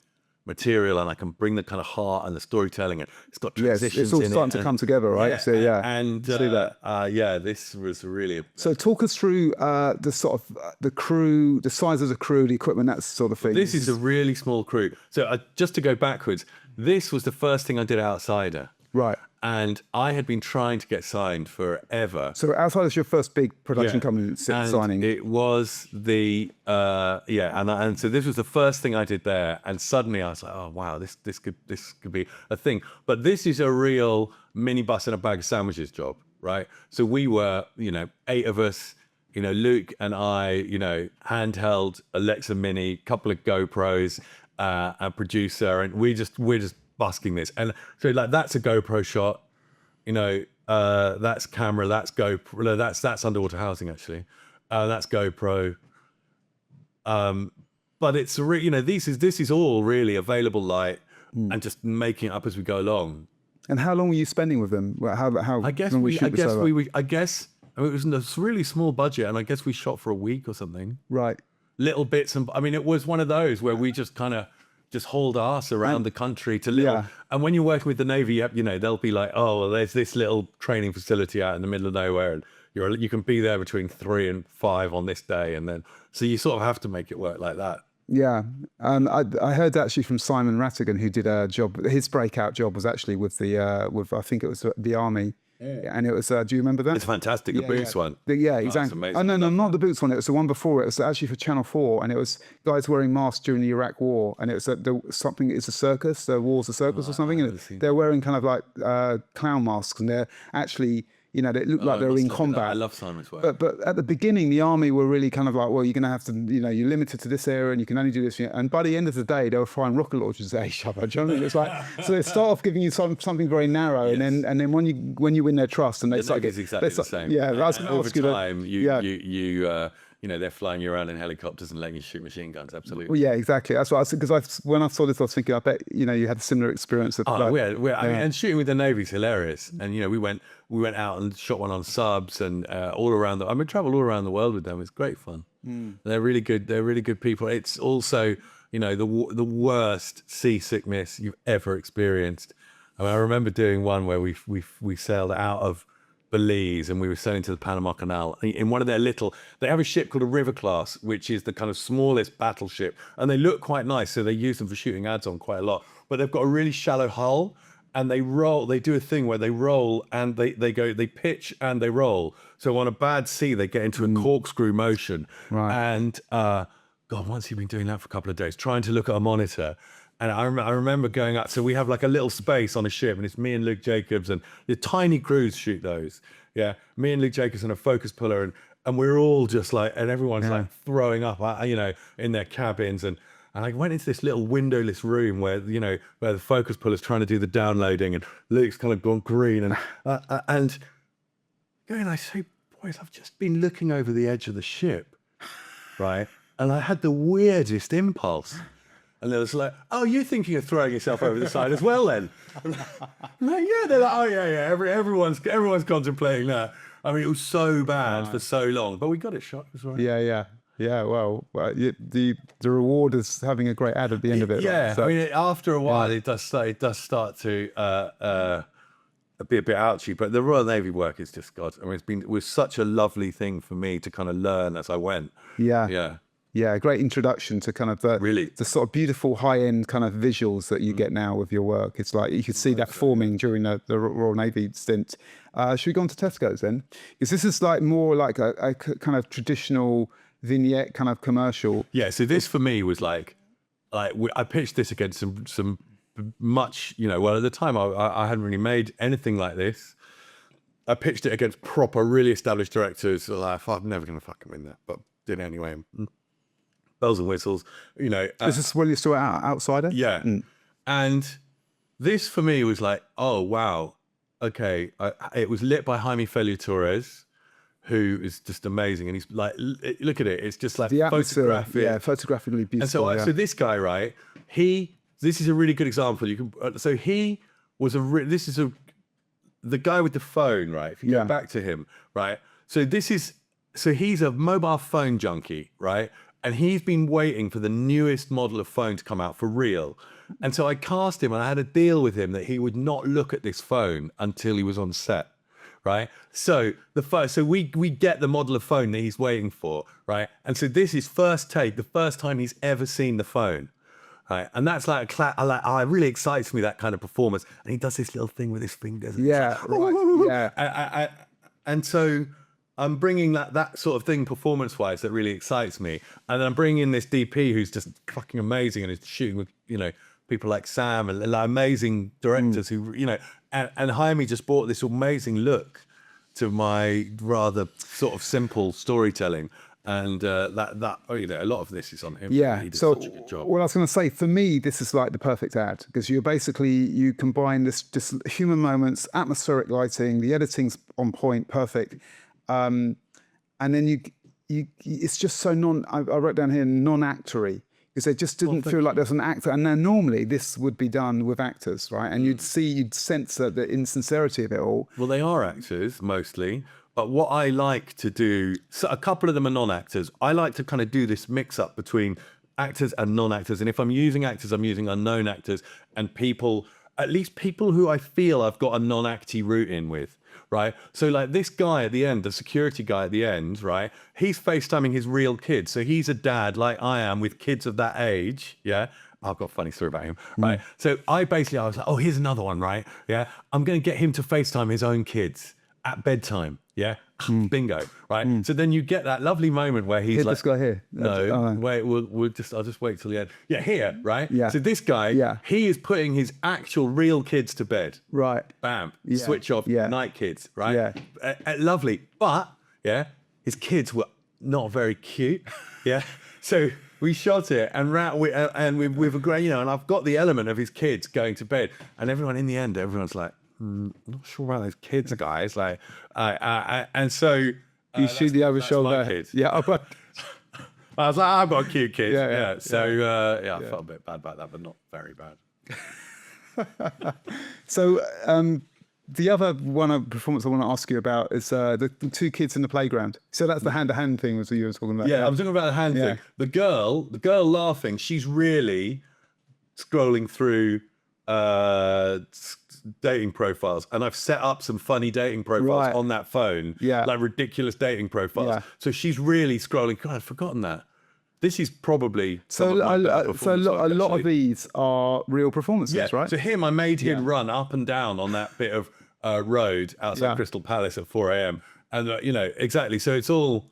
material, and I can bring the kind of heart and the storytelling, and it's got transitions. It's all starting to come together, right? Yeah, so and see that. This was really. So talk us through the sort of the crew, the size of the crew, the equipment, that sort of thing. This is a really small crew. So just to go backwards, this was the first thing I did at Outsider, right? And I had been trying to get signed forever. So Outsider is your first big production company signing. It was the and so this was the first thing I did there, and suddenly I was like, oh wow, this could be a thing. But this is a real minibus and a bag of sandwiches job, right? So we were 8 of us, Luke and I, handheld Alexa Mini, couple of GoPros, a producer, and we're just busking this. And so like that's a GoPro shot, that's camera, that's GoPro, that's underwater housing actually, that's GoPro, but it's this is all really available light and just making it up as we go along. And how long were you spending with them? How I guess it was a really small budget, and I guess we shot for a week or something. Right. little bits. And I mean, it was one of those where we just kind of just hauled ass around the country to little. Yeah. And when you're working with the Navy, you know, they'll be like, oh, well, there's this little training facility out in the middle of nowhere, and you can be there between 3 and 5 on this day, and then so you sort of have to make it work like that. Yeah, I heard actually from Simon Rattigan, who did a job. His breakout job was actually with the with I think it was the Army, and it was. Do you remember that? It's fantastic. The Boots one. Yeah, exactly. amazing. Oh no, not the Boots one. It was the one before. It was actually for Channel 4, and it was guys wearing masks during the Iraq War, and it was something. It's a circus. The war's a circus or something, and they're wearing kind of like clown masks, and they're actually. You know, they look like they're in combat. I love Simon's work. But at the beginning, the Army were really kind of like, well, you're going to have to, you know, you're limited to this area and you can only do this. And by the end of the day, they were firing rocket launchers at each other. Do you know what I mean? It's like, so they start off giving you something very narrow, Yes. and then when you win their trust, and they start getting exactly the same. Yeah, that's over time, you know, they're flying you around in helicopters and letting you shoot machine guns. Absolutely. Well, yeah, exactly. That's what I was, because when I saw this, I was thinking, I bet you know you had a similar experience. Of I mean, and shooting with the Navy's hilarious. And you know, we went out and shot one on subs and all around. Traveled all around the world with them. It's great fun. They're really good. They're really good people. It's also, you know, the worst seasickness you've ever experienced. I mean, I remember doing one where we sailed out of Belize and we were sailing to the Panama Canal in one of their they have a ship called a River class, which is the kind of smallest battleship, and they look quite nice, so they use them for shooting ads on quite a lot, but they've got a really shallow hull, and they do a thing where they roll and they pitch and they roll, so on a bad sea they get into a corkscrew motion, Right. And God, once you've been doing that for a couple of days, trying to look at a monitor. And I remember going up, so we have like a little space on a ship, and it's me and Luke Jacobs, and the tiny crews shoot those. Yeah, me and Luke Jacobs and a focus puller, and we're all just like, and everyone's like throwing up, you know, in their cabins. And I went into this little windowless room where, you know, where the focus puller's trying to do the downloading, and Luke's kind of gone green, and going, I say, boys, I've just been looking over the edge of the ship, right? And I had the weirdest impulse. And they was like, oh, you're thinking of throwing yourself over the side as well then? I'm like, yeah, they're like, oh, yeah. Everyone's contemplating that. I mean, it was so bad for so long, but we got it shot as well. Yeah. Well, the reward is having a great ad at the end of it. Yeah, right? So, I mean, after a while, it does start to be a bit ouchy, but the Royal Navy work is just God. I mean, it was such a lovely thing for me to kind of learn as I went. Yeah, great introduction to kind of the sort of beautiful high-end kind of visuals that you get now with your work. It's like you could see that forming during the Royal Navy stint. Should we go on to Tesco's then? Because this is like more like a kind of traditional vignette kind of commercial. Yeah, so this for me was like I pitched this against some much, you know, well, at the time I hadn't really made anything like this. I pitched it against proper, really established directors. So like, I'm never going to fucking win that, but did it anyway. Bells and whistles, you know. This is when you're still outsider? Yeah. And this for me was like, oh, wow. Okay. It was lit by Jaime Feliu Torres, who is just amazing. And he's like, look at it. It's just like the atmosphere, photographic. Yeah, photographically beautiful. And so this guy, right, this is a really good example. You can, so he was the guy with the phone, right? If you go back to him, right? So he's a mobile phone junkie, right? And he's been waiting for the newest model of phone to come out for real. And so I cast him and I had a deal with him that he would not look at this phone until he was on set, right? So we get the model of phone that he's waiting for, right? And so this is first take, the first time he's ever seen the phone, right? And that's like it really excites me, that kind of performance. And he does this little thing with his fingers. Yeah, right. Yeah. And so I'm bringing that sort of thing performance-wise that really excites me. And then I'm bringing in this DP who's just fucking amazing and is shooting with, you know, people like Sam and like amazing directors who, you know, and Jaime just brought this amazing look to my rather sort of simple storytelling. And that you know, a lot of this is on him. Yeah, he did so such a good job. Well, I was going to say, for me, this is like the perfect ad because you combine this just human moments, atmospheric lighting, the editing's on point, perfect. And then it's just so I wrote down here non-actory because it just didn't feel like there's an actor. And then normally this would be done with actors, right? And you'd sense the insincerity of it all. Well, they are actors mostly, But what I like to do, so a couple of them are non-actors. I like to kind of do this mix up between actors and non-actors. And if I'm using actors, I'm using unknown actors and people, at least people who I feel I've got a non-acty route in with, right? So like this guy at the end, the security guy at the end, right? He's FaceTiming his real kids. So he's a dad like I am with kids of that age, yeah? I've got a funny story about him, right? So I was like, oh, here's another one, right? Yeah, I'm going to get him to FaceTime his own kids at bedtime, yeah? Bingo, right? So then you get that lovely moment where he's Here's like, this guy here. no, wait, I'll just wait till the end. Yeah, here, right? Yeah. So this guy, he is putting his actual real kids to bed. Right. Bam. Yeah. Switch off night kids, right? Yeah. Lovely. But, yeah, his kids were not very cute. Yeah. So we shot it and with a great, and I've got the element of his kids going to bed, and everyone in the end, everyone's like, I'm not sure about those kids, guys. Like, and so You shoot the over shoulder. kids. Yeah. But I was like, I've got a cute kid. Yeah. So I felt a bit bad about that, but not very bad. so the other performance I want to ask you about is the two kids in the playground. So that's the hand-to-hand thing was what you were talking about. Yeah, I'm talking about the hand thing. The girl laughing, she's really scrolling through dating profiles, and I've set up some funny dating profiles on that phone, like ridiculous dating profiles. So she's really scrolling. God, I'd forgotten that. This is probably a lot of these are real performances, right? So him, I made him run up and down on that bit of road outside Crystal Palace at 4 a.m. And exactly. So it's all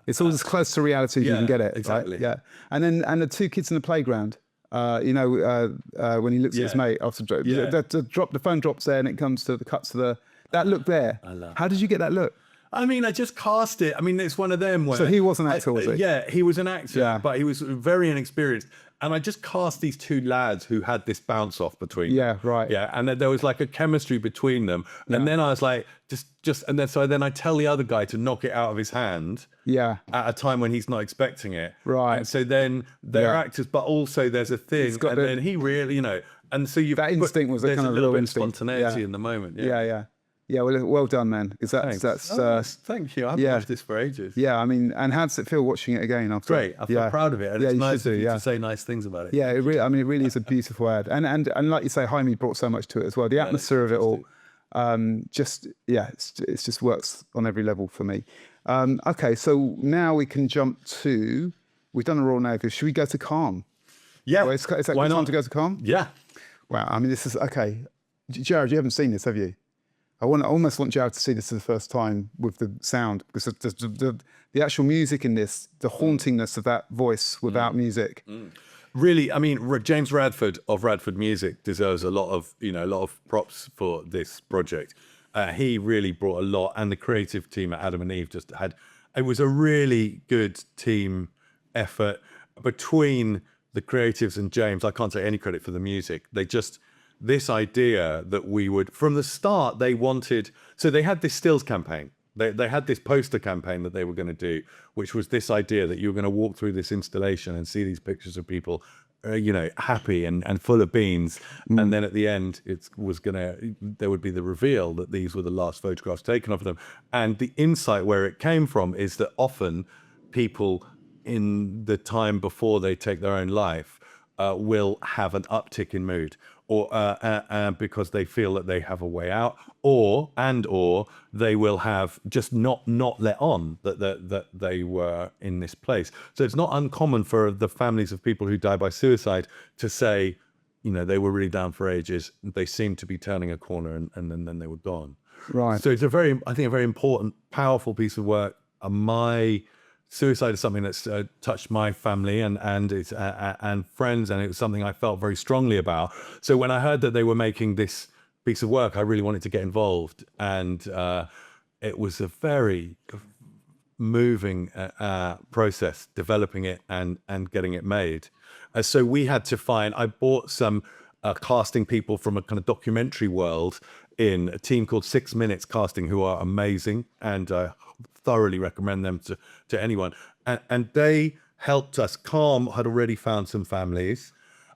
as close to reality as you can get it. Exactly. Right? Yeah. And the two kids in the playground. When he looks at his mate after the phone drops there and it cuts to that look there. How did you get that look? I mean, I just cast it. I mean, it's one of them where... So he was an actor, was he? Yeah, he was an actor, but he was very inexperienced. And I just cast these two lads who had this bounce off between them. Yeah, right. Yeah, and then there was like a chemistry between them. And then I was like, then I tell the other guy to knock it out of his hand. Yeah. At a time when he's not expecting it. Right. And so then they're actors, but also there's a thing. Then he really, and so that instinct was a kind of little bit of instinct. spontaneity in the moment. Yeah, well done, man. Because thank you. I've watched this for ages. Yeah, I mean, and how does it feel watching it again after? Great. I feel proud of it, and it's nice to say nice things about it. Yeah, it really is a beautiful ad, and like you say, Jaime brought so much to it as well. The atmosphere of it all, it just works on every level for me. Okay, so now we can jump to. We've done the Royal Navy. Should we go to Calm? Yeah. Well, is that good time to go to Calm? Yeah. Wow. I mean, this is okay. Jared, you haven't seen this, have you? I almost want Jared to see this for the first time with the sound, because the actual music in this, the hauntingness of that voice without music. Really, I mean, James Radford of Radford Music deserves a lot of props for this project. He really brought a lot, and the creative team at Adam and Eve it was a really good team effort between the creatives and James. I can't take any credit for the music. This idea that we would, from the start, they had this stills campaign. They had this poster campaign that they were going to do, which was this idea that you were going to walk through this installation and see these pictures of people, happy and full of beans. And then at the end, there would be the reveal that these were the last photographs taken of them. And the insight where it came from is that often people in the time before they take their own life will have an uptick in mood, or because they feel that they have a way out, or they will have just not let on that they were in this place. So it's not uncommon for the families of people who die by suicide to say, they were really down for ages. They seemed to be turning a corner, and then they were gone. Right. So it's a very important, powerful piece of work. Suicide is something that's touched my family and friends, and it was something I felt very strongly about. So when I heard that they were making this piece of work, I really wanted to get involved, and it was a very moving process developing it and getting it made. So we had to I bought some casting people from a kind of documentary world in a team called 6 Minutes Casting, who are amazing, and thoroughly recommend them to anyone. And they helped us. Calm had already found some families.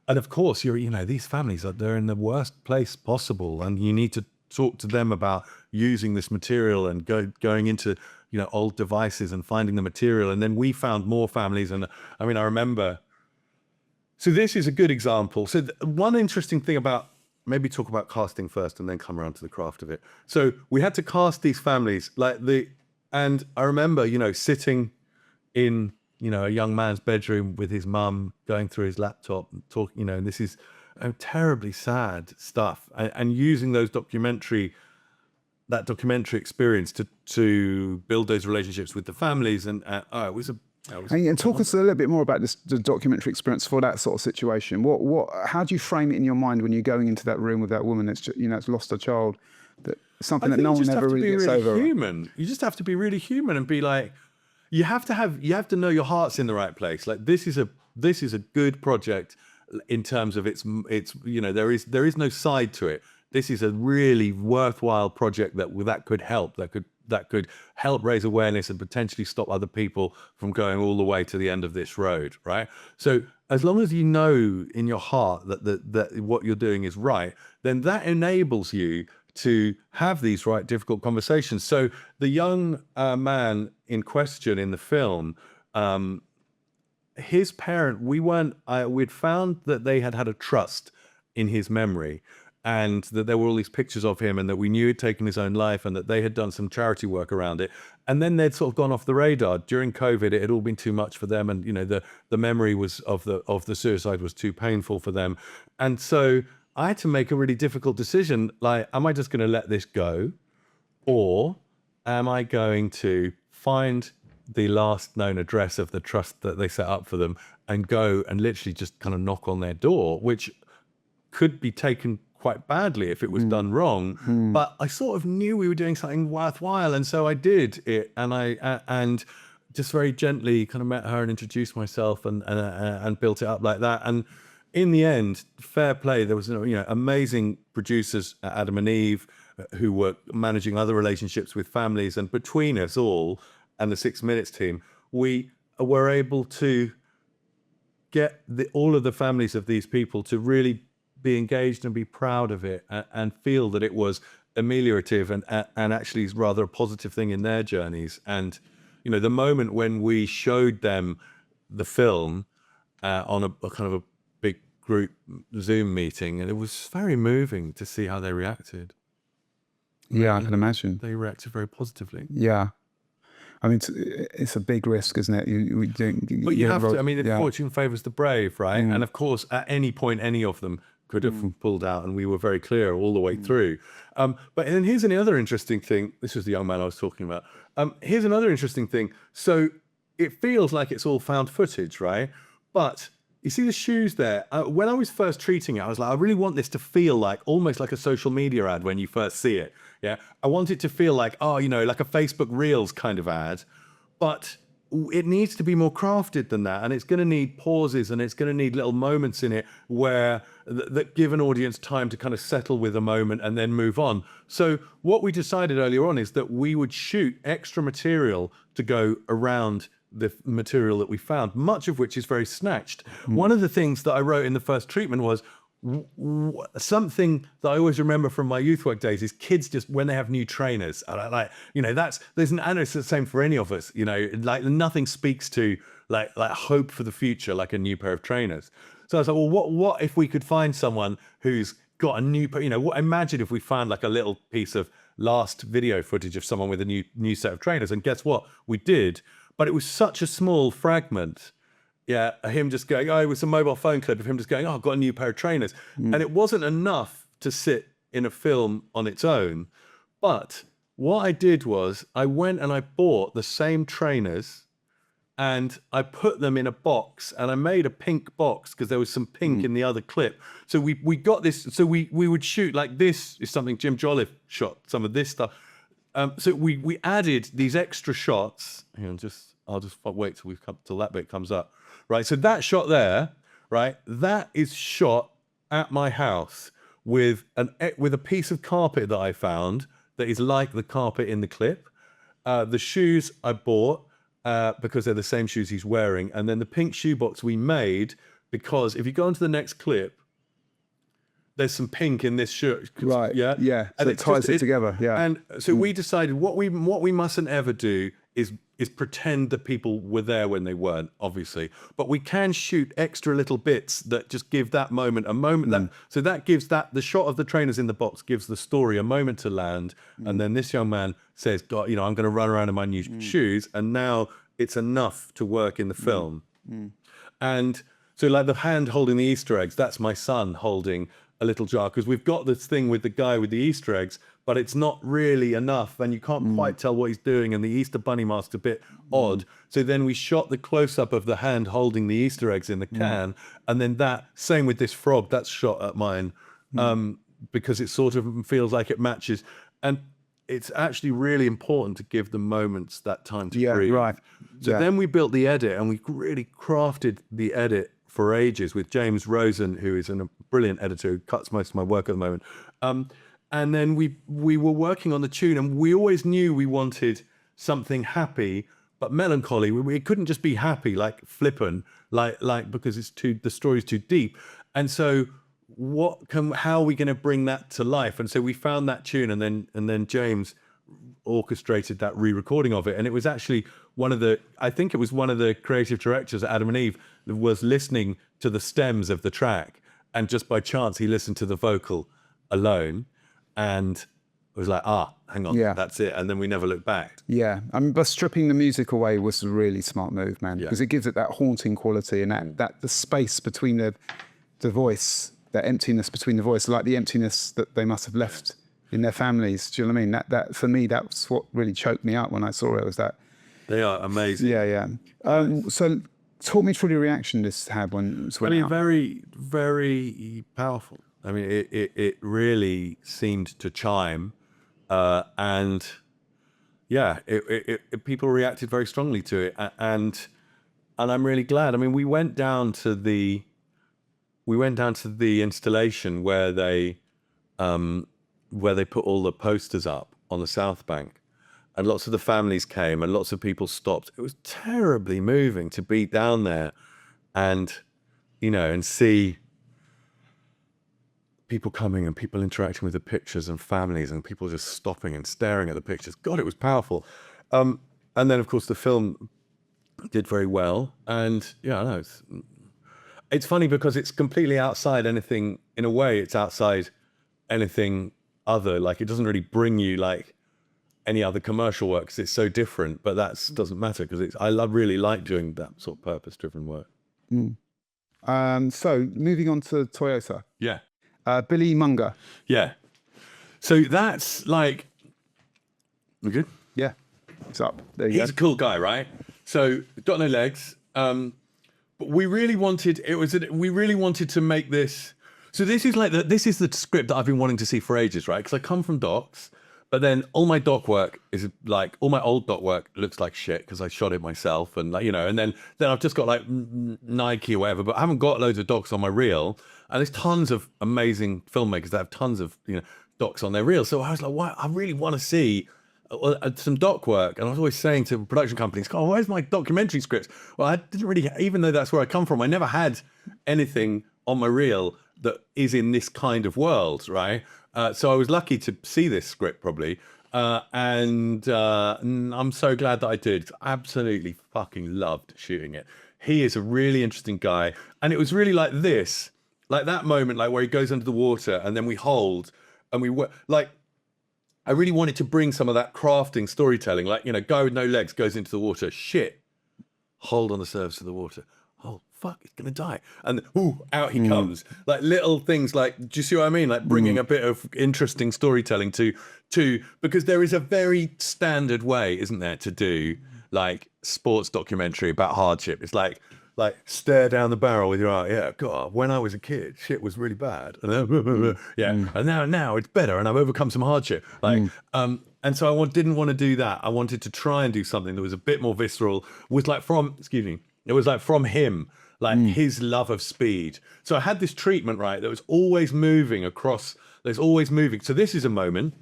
And of course, these families they're in the worst place possible, and you need to talk to them about using this material and going into, old devices and finding the material. And then we found more families. And I mean, I remember, so this is a good example. So one interesting thing about, maybe talk about casting first and then come around to the craft of it. So we had to cast these families and I remember, sitting in, a young man's bedroom with his mum, going through his laptop and talking, and this is terribly sad stuff, and using that documentary experience to build those relationships with the families. And it was and talk us a little bit more about the documentary experience for that sort of situation. How do you frame it in your mind when you're going into that room with that woman that's it's lost a child, that something that no one ever really gets over? Human. You just have to be really human and be like, you have to know your heart's in the right place. Like this is a good project in terms of its there is no side to it. This is a really worthwhile project that could help raise awareness and potentially stop other people from going all the way to the end of this road, right? So as long as you know in your heart that what you're doing is right, then that enables you to have these difficult conversations. So the young man in question in the film, his parent, we'd found that they had a trust in his memory, and that there were all these pictures of him, and that we knew he'd taken his own life, and that they had done some charity work around it. And then they'd sort of gone off the radar. During COVID, it had all been too much for them, and the memory was of the suicide was too painful for them. And so I had to make a really difficult decision. Like, am I just going to let this go? Or am I going to find the last known address of the trust that they set up for them and go and literally just kind of knock on their door, which could be taken quite badly if it was done wrong. But I sort of knew we were doing something worthwhile. And so I did it. And I just very gently kind of met her and introduced myself and built it up like that. And in the end, fair play, there was amazing producers at Adam and Eve who were managing other relationships with families. And between us all and the 6 Minutes team, we were able to get all of the families of these people to really be engaged and be proud of it, and feel that it was ameliorative and actually is rather a positive thing in their journeys. And the moment when we showed them the film on a kind of a big group Zoom meeting, and it was very moving to see how they reacted. Yeah, I can imagine. They reacted very positively. Yeah. I mean, it's a big risk, isn't it? But you have to. I mean, fortune favors the brave, right? And of course, at any point, any of them could have pulled out, and we were very clear all the way through. But then here's another interesting thing. This was the young man I was talking about. Here's another interesting thing. So it feels like it's all found footage, right? But you see the shoes there? When I was first treating it, I was like, I really want this to feel like almost like a social media ad when you first see it. Yeah, I want it to feel like, like a Facebook Reels kind of ad, but it needs to be more crafted than that. And it's going to need pauses, and it's going to need little moments in it where that give an audience time to kind of settle with a moment and then move on. So what we decided earlier on is that we would shoot extra material to go around the material that we found, much of which is very snatched. One of the things that I wrote in the first treatment was, something that I always remember from my youth work days is kids just when they have new trainers, and it's the same for any of us, like nothing speaks to like hope for the future like a new pair of trainers. So I was like, well, what if we could find someone who's got a new, imagine if we found like a little piece of last video footage of someone with a new set of trainers. And guess what? We did, but it was such a small fragment. Yeah, him just going, it was a mobile phone clip of him just going, I've got a new pair of trainers. And it wasn't enough to sit in a film on its own. But what I did was I went and I bought the same trainers, and I put them in a box, and I made a pink box because there was some pink in the other clip. So we got this, so we would shoot, like, this is something Jim Jolliffe shot, some of this stuff. So we added these extra shots. I'll just wait till that bit comes up. Right, so that shot there, right, that is shot at my house with a piece of carpet that I found that is like the carpet in the clip. The shoes I bought because they're the same shoes he's wearing, and then the pink shoebox we made because if you go into the next clip, there's some pink in this shirt. Right. Yeah. Yeah. So And it ties it together. Yeah. And so we decided what we mustn't ever do is pretend that people were there when they weren't, obviously. But we can shoot extra little bits that just give that moment a moment. So that gives the shot of the trainers in the box gives the story a moment to land. And then this young man says, God, you know, I'm going to run around in my new shoes. And now it's enough to work in the film. And so like the hand holding the Easter eggs, that's my son holding a little jar, because we've got this thing with the guy with the Easter eggs, but it's not really enough and you can't quite tell what he's doing, and the Easter bunny mask's a bit odd. So then we shot the close-up of the hand holding the Easter eggs in the can, and then that, same with this frog, that's shot at mine, because it sort of feels like it matches. And it's actually really important to give the moments that time to breathe. Right. So then we built the edit, and we really crafted the edit for ages with James Rosen, who is a brilliant editor who cuts most of my work at the moment. And then we were working on the tune, and we always knew we wanted something happy but melancholy. It couldn't just be happy, like flippant, like because the story's too deep. And so how are we going to bring that to life? And so we found that tune, and then James orchestrated that re-recording of it. And it was actually I think it was one of the creative directors at Adam and Eve that was listening to the stems of the track, and just by chance he listened to the vocal alone and was like, hang on, that's it. And then we never looked back. Yeah, I mean, but stripping the music away was a really smart move, man, because it gives it that haunting quality, and that the space between the voice, that emptiness between the voice, like the emptiness that they must have left in their families. Do you know what I mean? That for me, that's what really choked me up when I saw it. Was that they are amazing. Yeah. So talk me through the reaction this had when it went out. Very, very powerful. I mean, it really seemed to chime, and people reacted very strongly to it, and I'm really glad. I mean, we went down to the installation where they put all the posters up on the South Bank, and lots of the families came, and lots of people stopped. It was terribly moving to be down there, and see people coming and people interacting with the pictures and families and people just stopping and staring at the pictures. God, it was powerful. And then, of course, the film did very well. And I know it's funny because it's completely outside anything. In a way, it's outside anything other. Like, it doesn't really bring you like any other commercial work because it's so different. But that doesn't matter because I really like doing that sort of purpose-driven work. So moving on to Toyota. Yeah. Billy Monger. Yeah. So that's like, we're good? Yeah. It's up. There you go. He's a cool guy, right? So got no legs. But we really wanted to make this. So this is the script that I've been wanting to see for ages, right? Because I come from docs, but then all my doc work is like, all my old doc work looks like shit because I shot it myself, and like, and then I've just got like Nike or whatever, but I haven't got loads of docs on my reel. And there's tons of amazing filmmakers that have tons of docs on their reels. So I was like, "Why? I really want to see some doc work." And I was always saying to production companies, "Oh, where's my documentary scripts?" Well, I didn't really, even though that's where I come from, I never had anything on my reel that is in this kind of world, right? So I was lucky to see this script probably, and I'm so glad that I did. Absolutely fucking loved shooting it. He is a really interesting guy, and it was really like this. Like that moment, like where he goes under the water and then we hold and we work. Like, I really wanted to bring some of that crafting storytelling, like, guy with no legs goes into the water. Shit. Hold on the surface of the water. Oh, fuck, it's going to die. And out he comes. Like little things like, do you see what I mean? Like bringing a bit of interesting storytelling to, because there is a very standard way, isn't there, to do like sports documentary about hardship. It's like stare down the barrel with your eye. Yeah, God, when I was a kid, shit was really bad. And then, and now it's better, and I've overcome some hardship. Like, and so I didn't want to do that. I wanted to try and do something that was a bit more visceral. It was like from him, like his love of speed. So I had this treatment, right, that was always moving across. There's always moving. So this is a moment.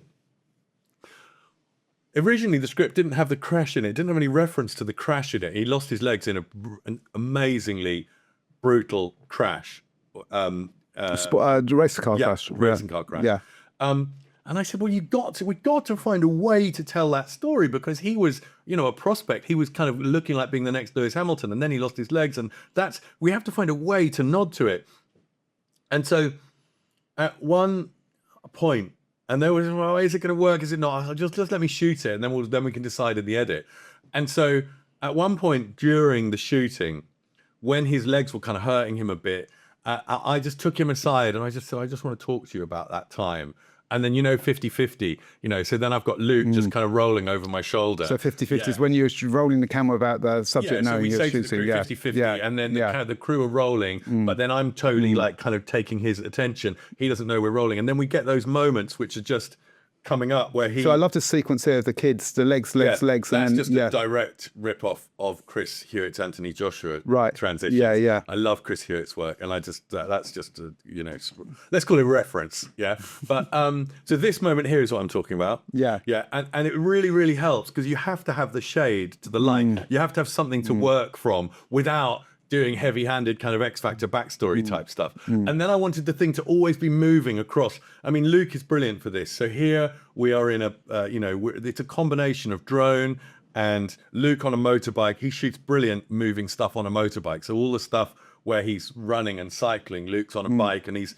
Originally, the script didn't have the crash in it. It didn't have any reference to the crash in it. He lost his legs in an amazingly brutal crash. race car crash. Racing car crash. Yeah. And I said, well, we got to find a way to tell that story, because he was, a prospect. He was kind of looking like being the next Lewis Hamilton, and then he lost his legs, and we have to find a way to nod to it. And so at one point, and there was, well, is it going to work? Is it not? Just let me shoot it, and then we can decide in the edit. And so at one point during the shooting, when his legs were kind of hurting him a bit, I just took him aside and I just said, I just want to talk to you about that time. And then, 50-50, so then I've got Luke just kind of rolling over my shoulder. So 50-50 is when you're rolling the camera about the subject knowing you're shooting. So we say to the crew 50-50, and then the crew are rolling, but then I'm totally like kind of taking his attention. He doesn't know we're rolling. And then we get those moments which are just coming up where he... So I love the sequence here of the kids, the legs. That's and just a direct rip-off of Chris Hewitt's Anthony Joshua transition. Yeah. I love Chris Hewitt's work, and I just, that's just, let's call it reference, yeah? But, so this moment here is what I'm talking about. Yeah. Yeah, and it really, really helps, because you have to have the shade to the light. You have to have something to work from without doing heavy-handed kind of X Factor backstory type stuff. And then I wanted the thing to always be moving across. I mean, Luke is brilliant for this. So here we are in it's a combination of drone and Luke on a motorbike. He shoots brilliant moving stuff on a motorbike. So all the stuff where he's running and cycling, Luke's on a bike and he's...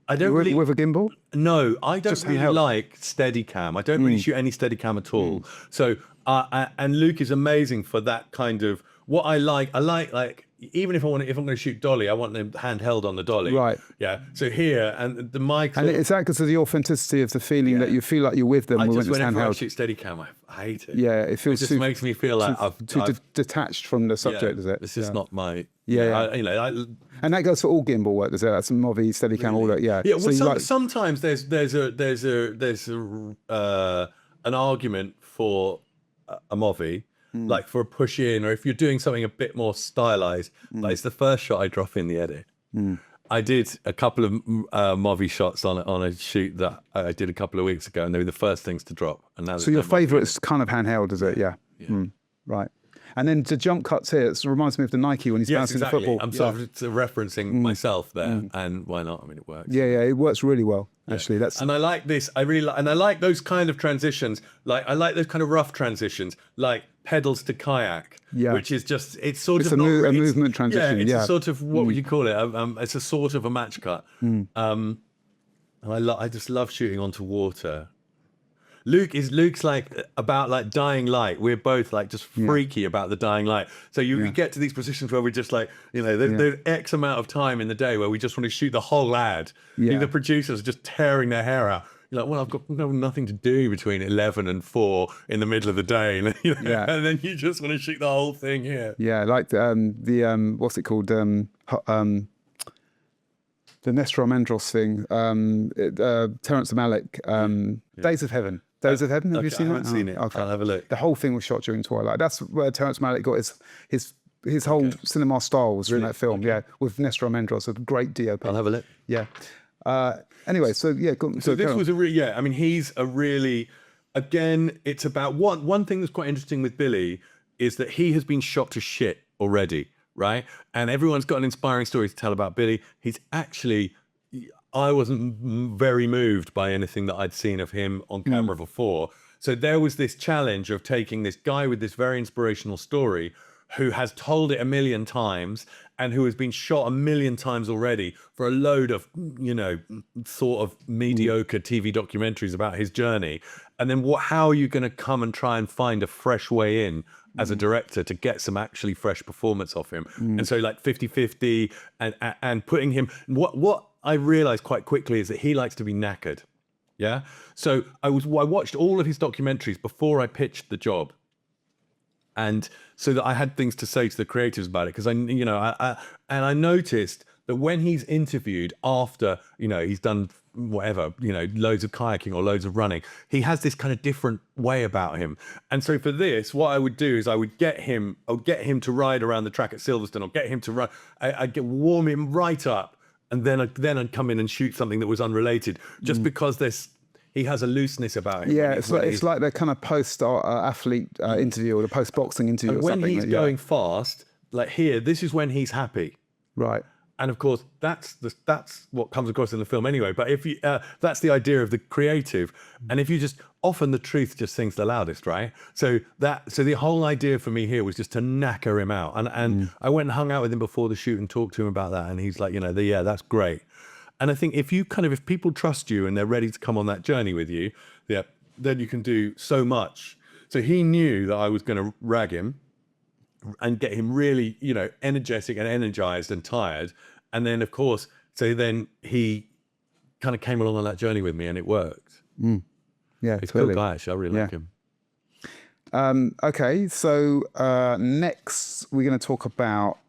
I don't really... With a gimbal? No, I don't really like Steadicam. I don't really shoot any Steadicam at all. So, and Luke is amazing for that kind of... What I like, even if I'm going to shoot dolly, I want them handheld on the dolly. Right. Yeah. So here, and the mic... And it's that because of the authenticity of the feeling that you feel like you're with them when it's handheld. Whenever I shoot Steadicam, I hate it. Yeah, it feels... It just makes me feel like I've detached from the subject, is it? This is not my... And that goes for all gimbal work, does it? That's some Movi, Steadicam, all that, yeah. Yeah, well, sometimes there's an argument for a Movi, like for a push in, or if you're doing something a bit more stylized, like it's the first shot I drop in the edit. I did a couple of Movi shots on a shoot that I did a couple of weeks ago, and they were the first things to drop. And now so your favourite is kind of handheld, is it? Yeah. Right. And then the jump cuts here, it reminds me of the Nike when he's bouncing the football. I'm sort of referencing myself there, and why not? I mean, it works. Yeah, it works really well, actually. And I like this. I like those kind of transitions. Like, I like those kind of rough transitions, like pedals to kayak, which is just, it's a movement transition. Yeah, it's a sort of, what would you call it? It's a sort of a match cut. And I just love shooting onto water. Luke's like about like dying light. We're both like just freaky about the dying light. So you get to these positions where we're just like, there's X amount of time in the day where we just want to shoot the whole ad. The producers are just tearing their hair out. You're like, well, I've got nothing to do between 11 and 4 in the middle of the day. And then you just want to shoot the whole thing here. Yeah, like the what's it called? The Nestor Mendros thing. Terrence Malick. Days of Heaven. Days of Heaven, have you seen that? I haven't seen it. Okay. I'll have a look. The whole thing was shot during twilight. That's where Terrence Malick got his whole cinema style was in that film, with Nestor Mendros, a great DOP. I'll have a look. Yeah. Anyway, so this was I mean, he's a really, again, it's about one thing that's quite interesting with Billy is that he has been shot to shit already, right? And everyone's got an inspiring story to tell about Billy. He's actually... I wasn't very moved by anything that I'd seen of him on camera before. So there was this challenge of taking this guy with this very inspirational story who has told it a million times and who has been shot a million times already for a load of, sort of mediocre TV documentaries about his journey. And then how are you going to come and try and find a fresh way in as a director to get some actually fresh performance off him? And so like 50-50 and putting him, what I realized quite quickly is that he likes to be knackered. Yeah. So I watched all of his documentaries before I pitched the job. And so that I had things to say to the creatives about it. Because I noticed that when he's interviewed after, he's done whatever, loads of kayaking or loads of running, he has this kind of different way about him. And so for this, what I would do is I would get him to ride around the track at Silverstone, or get him to run, I'd warm him right up. And then I'd come in and shoot something that was unrelated, just because he has a looseness about him. Yeah, it's like the kind of post-athlete interview or the post-boxing interview or something. When he's going fast, like here, this is when he's happy. Right. And of course, that's what comes across in the film anyway. But if you, that's the idea of the creative. And if you just, often the truth just sings the loudest, right? So the whole idea for me here was just to knacker him out. And I went and hung out with him before the shoot and talked to him about that. And he's like, you know, yeah, that's great. And I think if people trust you and they're ready to come on that journey with you, yeah, then you can do so much. So he knew that I was going to rag him and get him really, you know, energetic and energized and tired. And then, of course, so then he kind of came along on that journey with me and it worked. Yeah, He's totally. a cool guy, actually. I really like him. Okay, so next we're going to talk about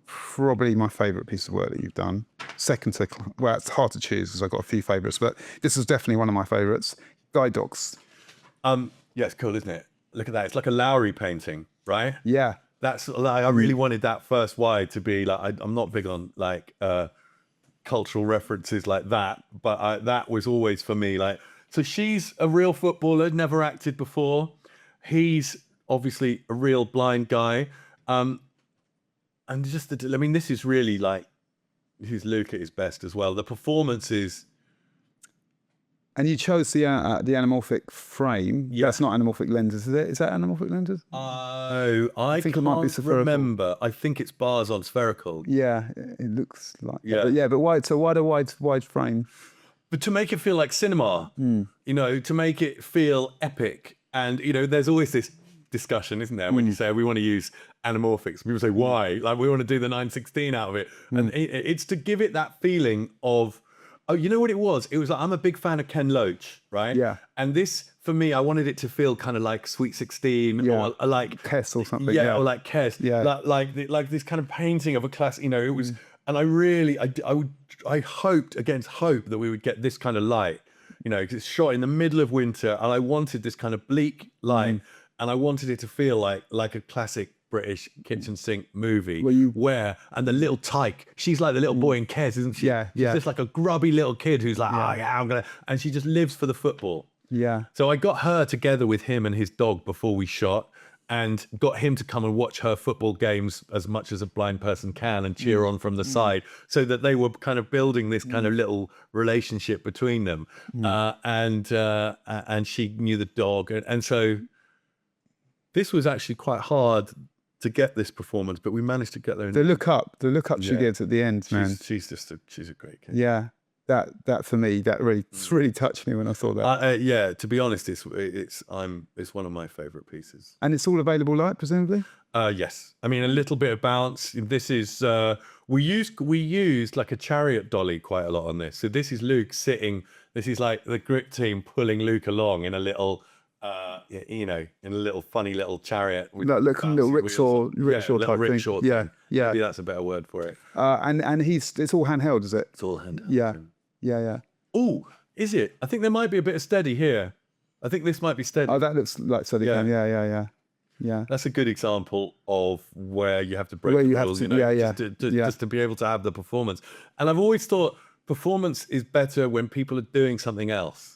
probably my favourite piece of work that you've done. Second to, well, it's hard to choose because I've got a few favourites, but this is definitely one of my favourites. Guide dogs. Yeah, it's cool, isn't it? Look at that. It's like a Lowry painting, right? Yeah. That's like, I really wanted that first wide to be like, I'm not big on like cultural references like that, but that was always for me like, so she's a real footballer, never acted before. He's obviously a real blind guy. And just, I mean, this is really like, who's Luke at his best as well. The performance is. And you chose the anamorphic frame. Yeah. That's not anamorphic lenses, is it? Is that anamorphic lenses? Oh, I think it might be spherical. Remember, I think it's bars on spherical. Yeah, it looks like that. But but wide. So why the wide frame? But to make it feel like cinema, you know, to make it feel epic. And, you know, there's always this discussion, isn't there? When you say we want to use anamorphics, people say, why? Like, we want to do the 916 out of it. And it's to give it that feeling of, oh, you know what it was? It was like, I'm a big fan of Ken Loach, right? Yeah. And this, for me, I wanted it to feel kind of like Sweet 16 or like Kess or something. Yeah, or like Kess. Yeah. Like this kind of painting of a class, you know, it was, and I really, I hoped against hope that we would get this kind of light, you know, because it's shot in the middle of winter and I wanted this kind of bleak light and I wanted it to feel like a classic British kitchen sink movie and the little tyke, she's like the little boy in Kes, isn't she? Yeah, she's just like a grubby little kid who's like, oh yeah, I'm gonna, and she just lives for the football. Yeah. So I got her together with him and his dog before we shot and got him to come and watch her football games as much as a blind person can and cheer on from the side, so that they were kind of building this kind of little relationship between them. And she knew the dog. And so this was actually quite hard to get this performance, but we managed to get there. The look up she gives at the end, man. She's a great kid. Yeah, that for me, that really touched me when I saw that. Yeah, to be honest, it's one of my favorite pieces. And it's all available light, presumably. Yes, I mean a little bit of bounce. This is we used like a chariot dolly quite a lot on this. So this is Luke sitting. This is like the grip team pulling Luke along in a little. You know, in a little funny little chariot. Little rickshaw type thing. Yeah. Maybe that's a better word for it. And it's all handheld, is it? It's all handheld. Yeah. Oh, is it? I think there might be a bit of steady here. I think this might be steady. Oh, that looks like steady. Yeah. That's a good example of where you have to break the rules, you know, just to be able to have the performance. And I've always thought performance is better when people are doing something else.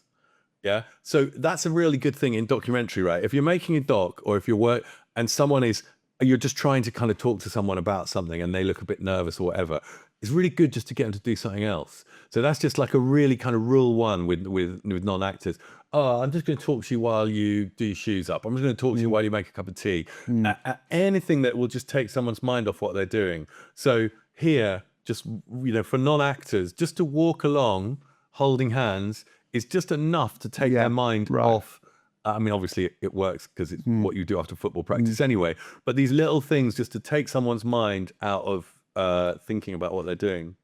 Yeah. So that's a really good thing in documentary, right? If you're making a doc or if you're you're just trying to kind of talk to someone about something and they look a bit nervous or whatever, it's really good just to get them to do something else. So that's just like a really kind of rule one with non-actors. Oh, I'm just going to talk to you while you do your shoes up. I'm just going to talk to you while you make a cup of tea. Anything that will just take someone's mind off what they're doing. So here, just, you know, for non-actors, just to walk along holding hands is just enough to take their mind off. I mean, obviously it works because it's what you do after football practice anyway, but these little things just to take someone's mind out of thinking about what they're doing.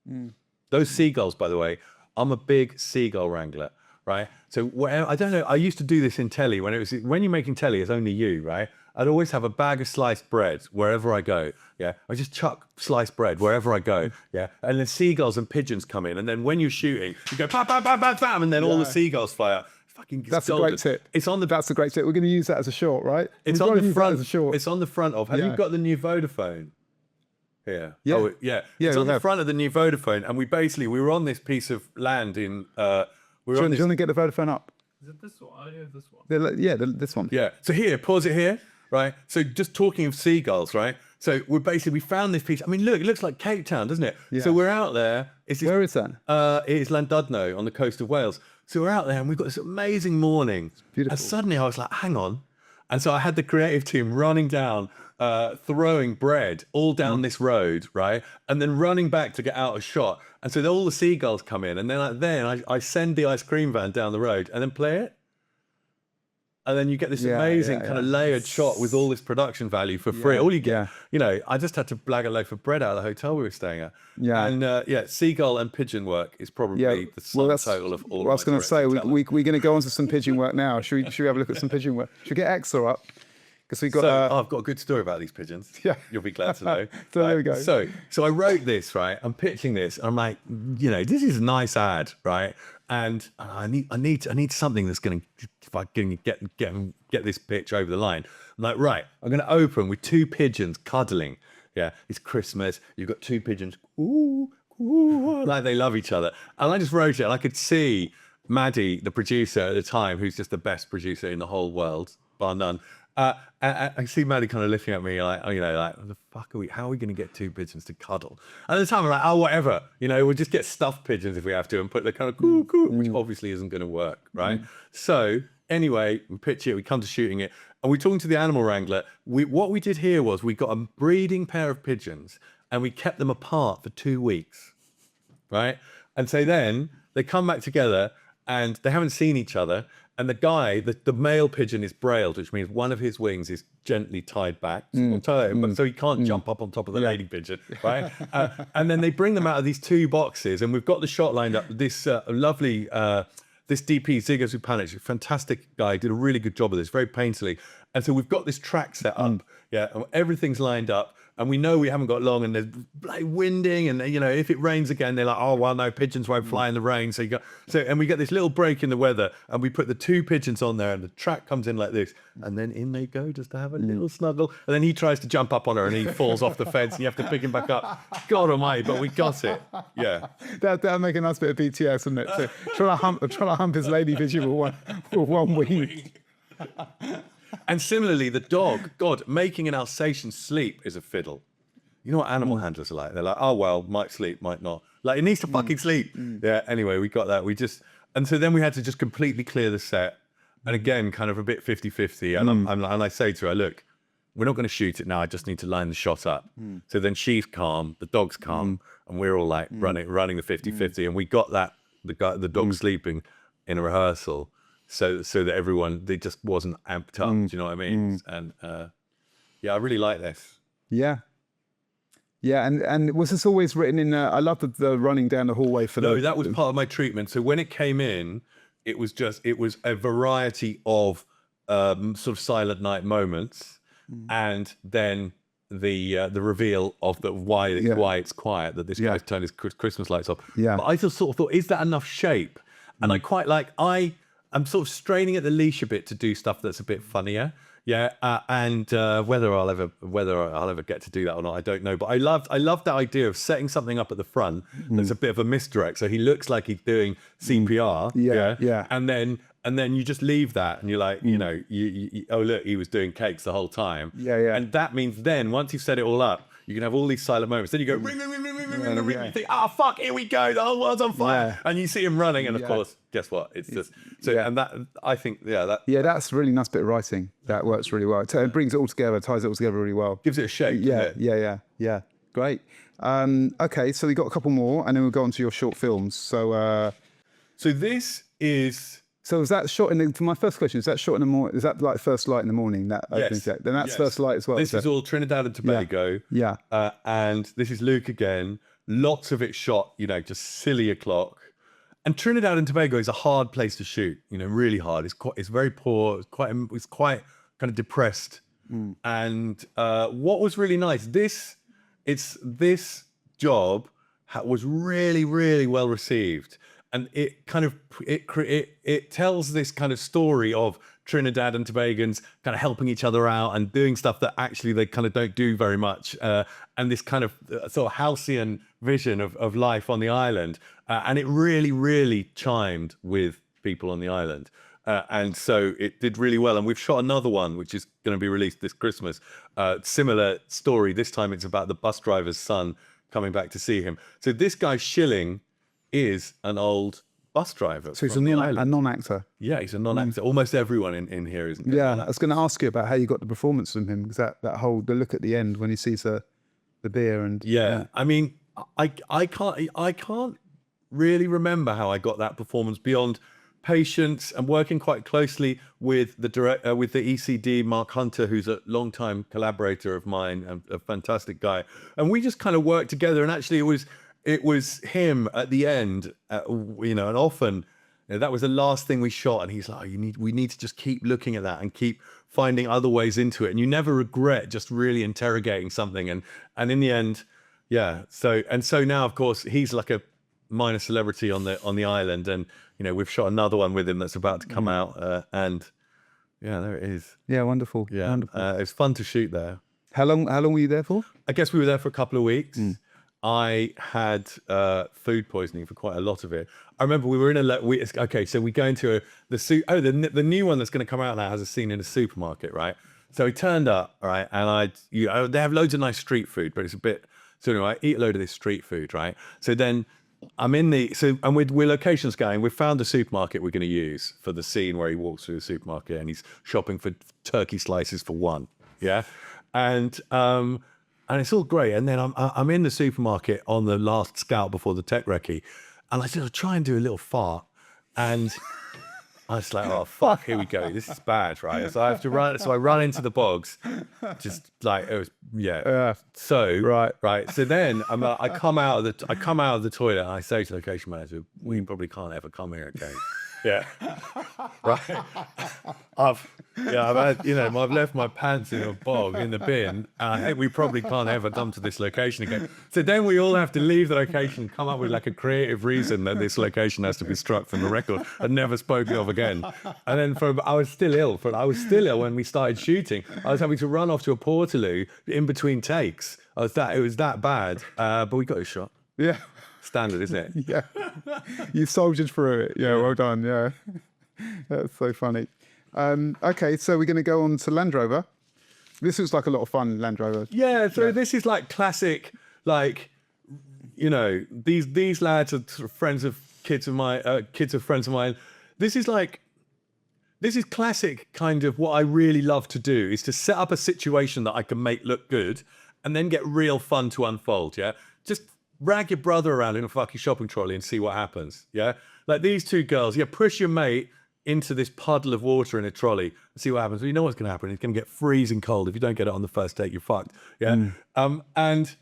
Those seagulls, by the way, I'm a big seagull wrangler, right? So I don't know, I used to do this in telly when you're making telly, it's only you, right? I'd always have a bag of sliced bread wherever I go. Yeah, I just chuck sliced bread wherever I go. Yeah, and then seagulls and pigeons come in, and then when you're shooting, you go bam, bam, bam, bam, bam, and then all the seagulls fly out. That's a great tip. That's a great tip. We're going to use that as a short, right? It's on the front. It's on the front of. Have you got the new Vodafone? Here. Yeah. Oh, yeah. It's on the front of the new Vodafone, and we were on this piece of land in. Do you want to get the Vodafone up? Is it this one? I have this one. This one. Yeah. So here, pause it here. Right. So just talking of seagulls, right? So we found this piece. I mean, look, it looks like Cape Town, doesn't it? Yeah. So we're out there. Where is that? It is Llandudno on the coast of Wales. So we're out there and we've got this amazing morning. Beautiful. And suddenly I was like, hang on. And so I had the creative team running down, throwing bread all down this road, right? And then running back to get out a shot. And so all the seagulls come in. And then I send the ice cream van down the road and then play it. And then you get this amazing kind of layered shot with all this production value for free. All you get, you know, I just had to blag a loaf of bread out of the hotel we were staying at. Yeah. And seagull and pigeon work is probably the sum total of all. Well, I was going to say, we're going to go on to some pigeon work now. Should we have a look at some pigeon work? Should we get Exor up? Because we got. I've got a good story about these pigeons. Yeah, you'll be glad to know. So there we go. So I wrote this, right. I'm pitching this. I'm like, you know, this is a nice ad, right? And I need something that's going to, if I can get this pitch over the line. I'm like, right, I'm going to open with two pigeons cuddling. Yeah, it's Christmas. You've got two pigeons, ooh, like they love each other. And I just wrote it. And I could see Maddie, the producer at the time, who's just the best producer in the whole world, bar none. I see Maddie kind of looking at me like, you know, like, what the fuck are we? How are we going to get two pigeons to cuddle? And at the time, I'm like, oh, whatever. You know, we'll just get stuffed pigeons if we have to, and put the kind of which obviously isn't going to work, right? So anyway, we pitch it. We come to shooting it, and we're talking to the animal wrangler. What we did here was we got a breeding pair of pigeons, and we kept them apart for 2 weeks, right? And so then they come back together, and they haven't seen each other. And the guy, the male pigeon is brailed, which means one of his wings is gently tied back, so he can't jump up on top of the lady pigeon, right? And then they bring them out of these two boxes, and we've got the shot lined up. This lovely, this DP, Ziga Zupanic, fantastic guy, did a really good job of this, very painterly. And so we've got this track set up, and everything's lined up. And we know we haven't got long, and there's like winding, and you know, if it rains again, they're like, oh well, no, pigeons won't fly in the rain. And we get this little break in the weather, and we put the two pigeons on there, and the track comes in like this, and then in they go just to have a little snuggle, and then he tries to jump up on her, and he falls off the fence, and you have to pick him back up. God almighty, but we got it. Yeah, that'll make a nice bit of BTS, wouldn't it? So trying to hump his lady pigeon with one wing. And similarly, the dog, God, making an Alsatian sleep is a fiddle. You know what animal handlers are like? They're like, oh, well, might sleep, might not. Like, it needs to fucking sleep. Yeah, anyway, we got that. And so then we had to just completely clear the set. And again, kind of a bit 50-50. And I say to her, look, we're not going to shoot it now. I just need to line the shot up. So then she's calm, the dog's calm, and we're all like running the 50-50. And we got that, the dog sleeping in a rehearsal. So that everyone, they just wasn't amped up. Do you know what I mean? And I really like this. Yeah. And was this always written in? I love the running down the hallway for that was part of my treatment. So when it came in, it was a variety of sort of silent night moments, and then the reveal of why it's quiet, that this guy's turned his Christmas lights off. Yeah. But I just sort of thought, is that enough shape? And I quite like I'm sort of straining at the leash a bit to do stuff that's a bit funnier. Yeah, and whether I'll ever get to do that or not, I don't know. But I loved that idea of setting something up at the front that's a bit of a misdirect, so he looks like he's doing CPR. Yeah. And then you just leave that, and you're like, you know, you oh look, he was doing cakes the whole time. Yeah. And that means then once you've set it all up, you can have all these silent moments. Then you go ring, ring, ring, ring, ring, ring, ring, ring. You think, oh fuck, here we go, the whole world's on fire. And you see him running, and of course, guess what? It's just and that I think that's a really nice bit of writing. That works really well. It brings it all together, ties it all together really well. Gives it a shape. Yeah. Great. Okay, so we got a couple more, and then we'll go on to your short films. So this is. So is that shot for my first question, is that shot in the morning? Is that like first light in the morning, that opening set? Then that's first light as well. This is all Trinidad and Tobago. Yeah. And this is Luke again. Lots of it shot, you know, just silly o'clock. And Trinidad and Tobago is a hard place to shoot, you know, really hard. It's very poor. It's quite kind of depressed. And what was really nice, this job was really, really well received. And it kind of it tells this kind of story of Trinidad and Tobagans kind of helping each other out and doing stuff that actually they kind of don't do very much, and this kind of sort of halcyon vision of life on the island, and it really, really chimed with people on the island. And so it did really well. And we've shot another one, which is going to be released this Christmas. Similar story. This time it's about the bus driver's son coming back to see him. So this guy Schilling is an old bus driver. So he's a non-actor. Yeah, he's a non-actor. Almost everyone in here is. Yeah, I was going to ask you about how you got the performance from him, because the look at the end when he sees the beer and I mean, I can't really remember how I got that performance beyond patience and working quite closely with the with the ECD Mark Hunter, who's a long-time collaborator of mine and a fantastic guy, and we just kind of worked together. And actually, it was him at the end, and often that was the last thing we shot. And he's like, we need to just keep looking at that and keep finding other ways into it. And you never regret just really interrogating something. And in the end, yeah. So now, of course, he's like a minor celebrity on the island, and we've shot another one with him that's about to come out. And yeah, there it is. Yeah, wonderful. Yeah, wonderful. It's fun to shoot there. How long were you there for? I guess we were there for a couple of weeks. I had food poisoning for quite a lot of it. I remember we were in so we go into the new one that's going to come out now has a scene in a supermarket, right? So we turned up, right, and they have loads of nice street food, but it's a bit, so I eat a load of this street food, right? So then I'm in we're location scouting. We've found the supermarket we're going to use for the scene where he walks through the supermarket and he's shopping for turkey slices for one, yeah, and it's all great. And then I'm in the supermarket on the last scout before the tech recce, and I said, try and do a little fart. And I was like, oh, fuck, here we go. This is bad, right? So I have to run. So I run into the bogs, just like, it was, yeah. So, right. So then I come out of the toilet and I say to the location manager, we probably can't ever come here again. Yeah. Right. I've had, I've left my pants in a bog in the bin, and I think we probably can't ever come to this location again. So then we all have to leave the location and come up with like a creative reason that this location has to be struck from the record and never spoken of again. And then I was still ill when we started shooting. I was having to run off to a Portaloo in between takes. It was that bad, but we got a shot. Yeah. Standard, isn't it? Yeah. You soldiered through it. Yeah, well done. Yeah. That's so funny. Okay, so we're going to go on to Land Rover. This was like a lot of fun, Land Rover. Yeah, so this is like classic, like, these lads are sort of friends of kids of friends of mine. This is classic kind of what I really love to do, is to set up a situation that I can make look good and then get real fun to unfold, yeah? Just rag your brother around in a fucking shopping trolley and see what happens, yeah? Like these two girls, push your mate into this puddle of water in a trolley and see what happens. Well, you know what's going to happen. It's going to get freezing cold. If you don't get it on the first take, you're fucked, yeah? And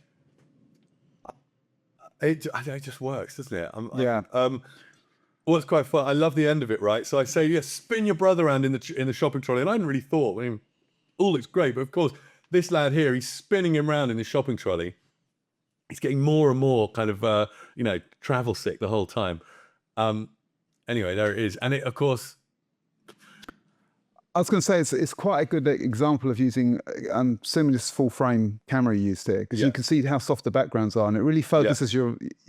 it just works, doesn't it? What's quite fun, I love the end of it, right? So I say, spin your brother around in the shopping trolley. And I hadn't really thought, all looks great, but of course, this lad here, he's spinning him around in the shopping trolley. He's getting more and more kind of, travel sick the whole time. Anyway, there it is. And it, of course... I was going to say, it's quite a good example of using similar full frame camera you used here, because you can see how soft the backgrounds are, and it really focuses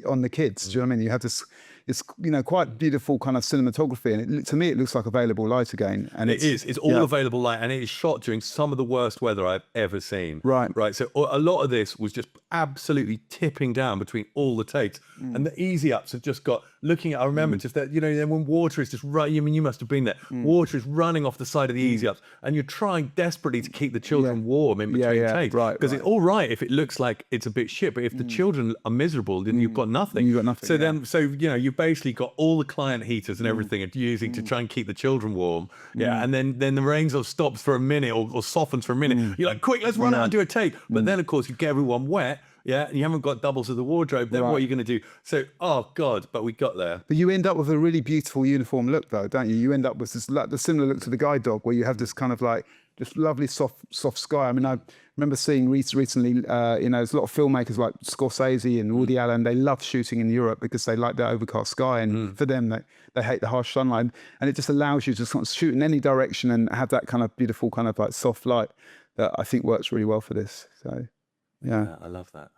on the kids. Do you know what I mean? You have this, it's quite beautiful kind of cinematography, and to me it looks like available light again. And it's all available light, and it is shot during some of the worst weather I've ever seen. Right. So a lot of this was just absolutely tipping down between all the takes, and the easy ups have just got looking at. I remember just that when water is just right. You must have been there. Water is running off the side of the easy ups, and you're trying desperately to keep the children warm in between takes. Because it's all right if it looks like it's a bit shit, but if the children are miserable, then you've got nothing. You've got nothing. So you've basically got all the client heaters and everything and using to try and keep the children warm. And then the rain sort of stops for a minute or softens for a minute. You're like, quick, let's run out and do a take. But then of course you get everyone wet. Yeah, and you haven't got doubles of the wardrobe, then what are you going to do? So, oh God, but we got there. But you end up with a really beautiful uniform look though, don't you? You end up with this, like, the similar look to the guide dog, where you have this kind of like, just lovely soft sky. I mean, I remember seeing recently, there's a lot of filmmakers like Scorsese and Woody Allen, they love shooting in Europe because they like that overcast sky, and for them, they hate the harsh sunlight. And it just allows you to sort of shoot in any direction and have that kind of beautiful kind of like soft light that I think works really well for this. So, yeah. I love that.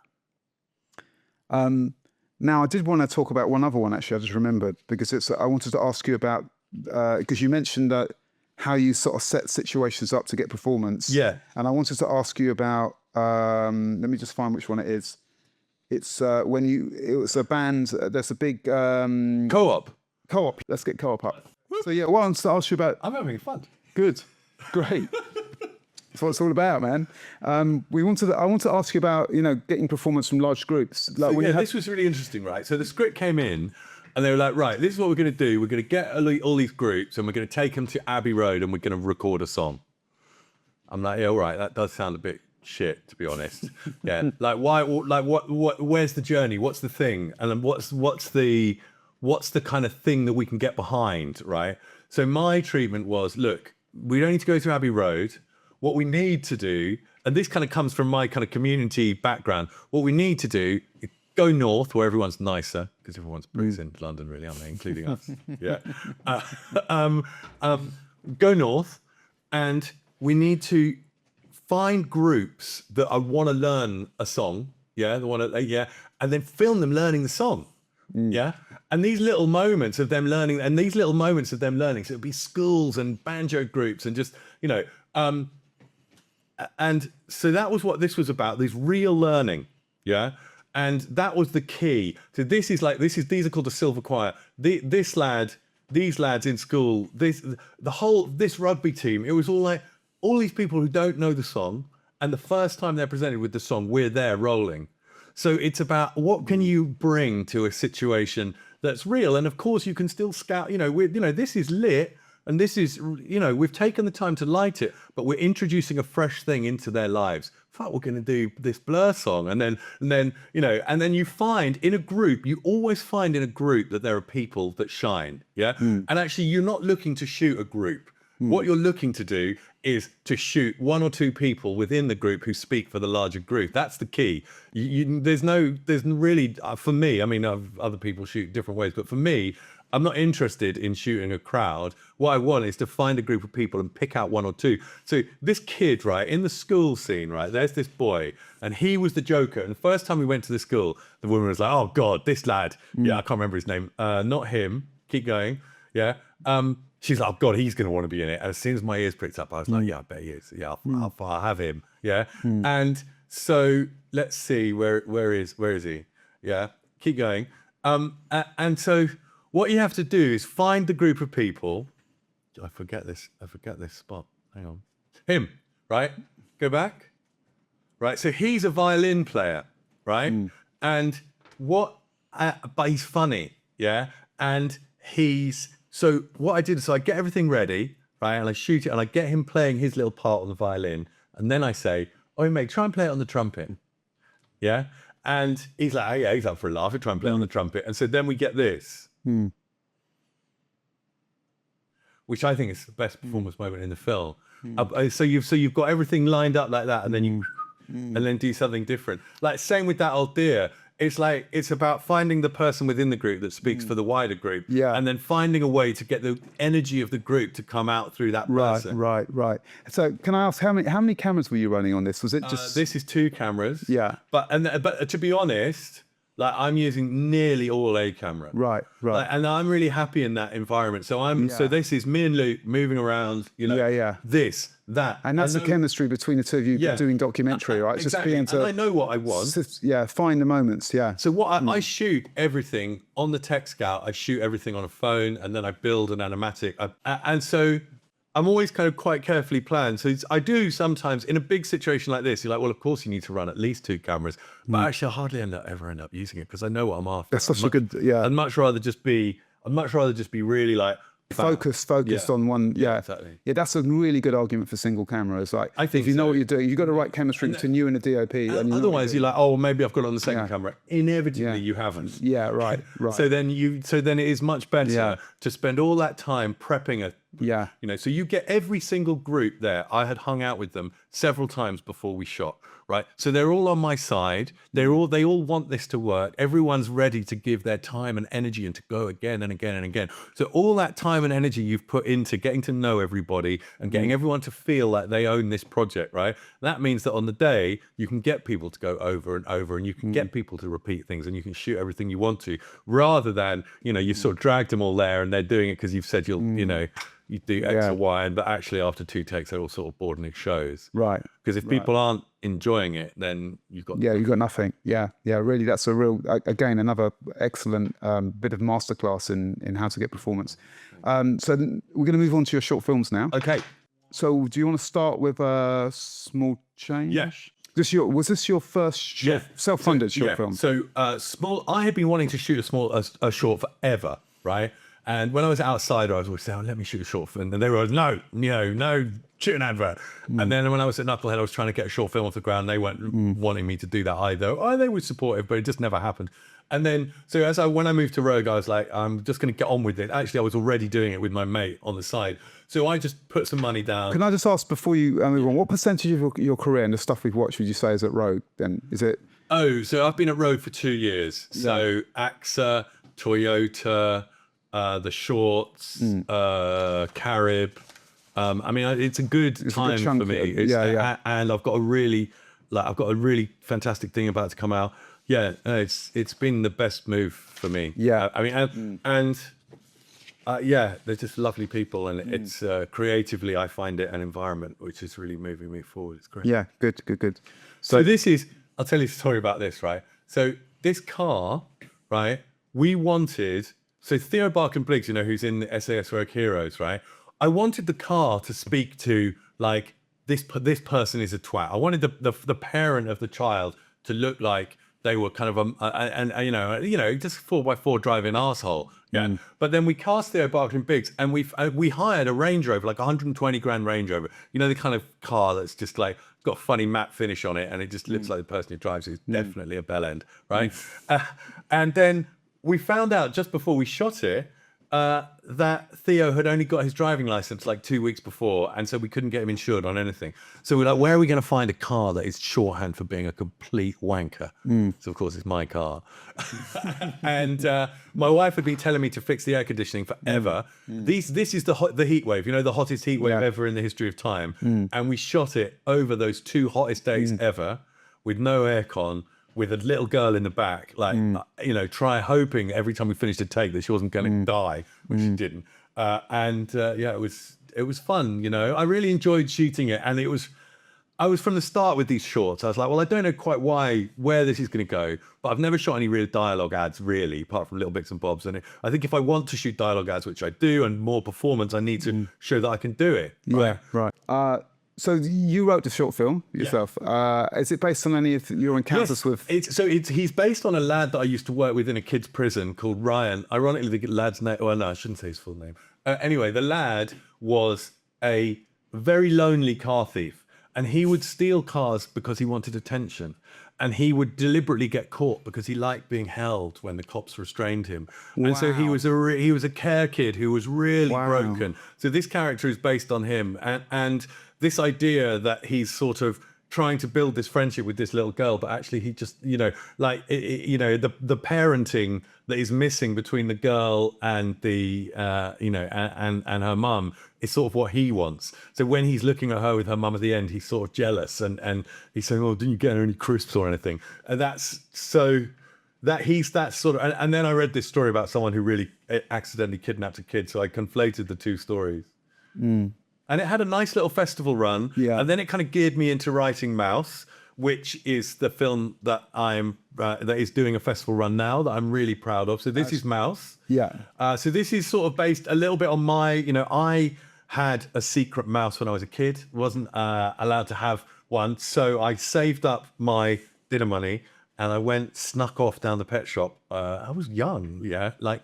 Now, I did want to talk about one other one, actually, I just remembered, because I wanted to ask you about because you mentioned that how you sort of set situations up to get performance. Yeah. And I wanted to ask you about, let me just find which one it is. It's when it was a band, there's a big... Co-op. Co-op. Let's get Co-op up. So yeah, what I wanted to ask you about... I'm having fun. Good. Great. That's what it's all about, man. I want to ask you about, getting performance from large groups. Like This was really interesting, right? So the script came in and they were like, right, this is what we're going to do. We're going to get all these groups and we're going to take them to Abbey Road and we're going to record a song. I'm like, yeah, all right, that does sound a bit shit, to be honest. Yeah, like why? Like what? Where's the journey? What's the thing? And then what's the kind of thing that we can get behind, right? So my treatment was, look, we don't need to go to Abbey Road. What we need to do, and this kind of comes from my kind of community background, what we need to do is go north where everyone's nicer, because everyone's brutes in London, really, aren't they? Including us. Yeah. Go north, and we need to find groups that I want to learn a song. Yeah, and then film them learning the song. Yeah. And these little moments of them learning, so it'd be schools and banjo groups and just, and so that was what this was about, this real learning. Yeah. And that was the key. So these are called the Silver Choir. These lads in school, this rugby team, it was all like all these people who don't know the song. And the first time they're presented with the song, we're there rolling. So it's about what can you bring to a situation that's real. And of course you can still scout, this is lit and this is, we've taken the time to light it, but we're introducing a fresh thing into their lives. Fuck, we're going to do this Blur song. And then you find in a group, you always find in a group that there are people that shine. Yeah. And actually you're not looking to shoot a group. What you're looking to do is to shoot one or two people within the group who speak for the larger group. That's the key. There's really, for me, I mean, other people shoot different ways, but for me, I'm not interested in shooting a crowd. What I want is to find a group of people and pick out one or two. So this kid, right, in the school scene, right, there's this boy and he was the joker. And the first time we went to the school, the woman was like, oh God, this lad. Yeah, I can't remember his name. Not him. Keep going. Yeah. She's like, oh God, he's going to want to be in it. And as soon as my ears pricked up, I was like, yeah, I bet he is. Yeah, I'll have him. Yeah. And so let's see, where is he? Yeah. Keep going. And so what you have to do is find the group of people. I forget this spot. Hang on. Him, right? Go back. Right. So he's a violin player, right? And but he's funny. Yeah. And so what I did is I get everything ready, right? And I shoot it and I get him playing his little part on the violin. And then I say, oh, mate, try and play it on the trumpet. Yeah. And he's like, oh, yeah, he's up for a laugh. Try and play on the trumpet. And so then we get this, which I think is the best performance moment in the film. So you've got everything lined up like that. And then and then do something different. Like same with that old deer. It's about finding the person within the group that speaks for the wider group. Yeah. And then finding a way to get the energy of the group to come out through that person. Right. So can I ask how many cameras were you running on this? Was it just this is 2 cameras. Yeah. But to be honest, like I'm using nearly all A camera. Right. And I'm really happy in that environment. So so this is me and Luke moving around, this, that. And that's the chemistry between the two of you doing documentary, right? It's exactly. Just being and I know what I want. Find the moments, So what I shoot everything on the Tech Scout, I shoot everything on a phone, and then I build an animatic. And so I'm always kind of quite carefully planned. So I do sometimes, in a big situation like this, you're like, well, of course you need to run at least 2 cameras. But actually I hardly ever end up using it because I know what I'm after. That's such a good, I'd much rather just be really like, focused on one. Yeah, exactly. Yeah, that's a really good argument for single cameras. Like, I think if you know what you're doing, you've got the right chemistry between you and a DOP. And otherwise, you're like, oh, maybe I've got it on the second camera. Inevitably, you haven't. Yeah, right. So then it is much better to spend all that time prepping Yeah. You know, so you get every single group there. I had hung out with them several times before we shot, right? So they're all on my side. They all want this to work. Everyone's ready to give their time and energy and to go again and again and again. So all that time and energy you've put into getting to know everybody and getting everyone to feel like they own this project, right? That means that on the day you can get people to go over and over, and you can get people to repeat things, and you can shoot everything you want to, rather than, you know, you sort of dragged them all there and they're doing it because you've said you'll, you know, you do X or Y, and but actually after 2 takes they're all sort of bored and it shows. Right. Because if people aren't enjoying it, then you've got you've got nothing. Yeah, really, that's a real, again, another excellent bit of masterclass in how to get performance. So we're going to move on to your short films now. Okay. So do you want to start with a small change? Yeah. Was this your first self-funded short film? So small. I had been wanting to shoot a short forever, right? And when I was outside, I was always saying, oh, let me shoot a short film. And they were, no, shoot an advert. And then when I was at Knucklehead, I was trying to get a short film off the ground. They weren't wanting me to do that either. Oh, they were supportive, but it just never happened. And then, so when I moved to Rogue, I was like, I'm just going to get on with it. Actually, I was already doing it with my mate on the side. So I just put some money down. Can I just ask before you move on, what percentage of your career and the stuff we've watched would you say is at Rogue then? Is it? Oh, so I've been at Rogue for 2 years. So AXA, Toyota, the shorts, Carob. I mean, it's a good time for me. And I've got a really fantastic thing about to come out. Yeah, it's been the best move for me. Yeah, I mean, they're just lovely people, and it's creatively, I find it an environment which is really moving me forward. It's great. Yeah, good. So this is, I'll tell you a story about this, right? So this car, right? We wanted. So Theo Barkin-Briggs, you know, who's in the SAS Rogue Heroes, right? I wanted the car to speak to, like, this person is a twat. I wanted the parent of the child to look like they were kind of you know, just 4x4 driving arsehole. Yeah. But then we cast Theo Barkin-Briggs, and we hired a Range Rover, like 120 grand Range Rover. You know, the kind of car that's just like got a funny matte finish on it, and it just looks like the person who drives is definitely a bell end, right? And then we found out just before we shot it that Theo had only got his driving license like 2 weeks before, and so we couldn't get him insured on anything. So we're like, where are we going to find a car that is shorthand for being a complete wanker? So of course it's my car. And my wife had been telling me to fix the air conditioning forever. This is the heat wave, you know, the hottest heat wave ever in the history of time. And we shot it over those 2 hottest days ever with no aircon, with a little girl in the back, like, you know, hoping every time we finished a take that she wasn't going to die, which she didn't. It was fun, you know. I really enjoyed shooting it, and I was from the start with these shorts. I was like, well, I don't know quite where this is going to go, but I've never shot any real dialogue ads, really, apart from little bits and bobs. And I think if I want to shoot dialogue ads, which I do, and more performance, I need to show that I can do it. Right? Yeah, right. So you wrote the short film yourself. Is it based on any of your encounters with? He's based on a lad that I used to work with in a kid's prison called Ryan. Ironically, the lad's name. Well, no, I shouldn't say his full name. Anyway, the lad was a very lonely car thief, and he would steal cars because he wanted attention. And he would deliberately get caught because he liked being held when the cops restrained him. And so he was a care kid who was really broken. So this character is based on him, and this idea that he's sort of trying to build this friendship with this little girl, but actually he just, you know, like, the parenting that is missing between the girl and the, and her mum is sort of what he wants. So when he's looking at her with her mum at the end, he's sort of jealous, and he's saying, oh, didn't you get her any crisps or anything? And that's so that he's that sort of, and then I read this story about someone who really accidentally kidnapped a kid. So I conflated the 2 stories. And it had a nice little festival run. Yeah. And then it kind of geared me into writing Mouse, which is the film that that is doing a festival run now that I'm really proud of. So this is Mouse. Yeah. So this is sort of based a little bit on I had a secret mouse when I was a kid, wasn't allowed to have one. So I saved up my dinner money and I snuck off down the pet shop. I was young, like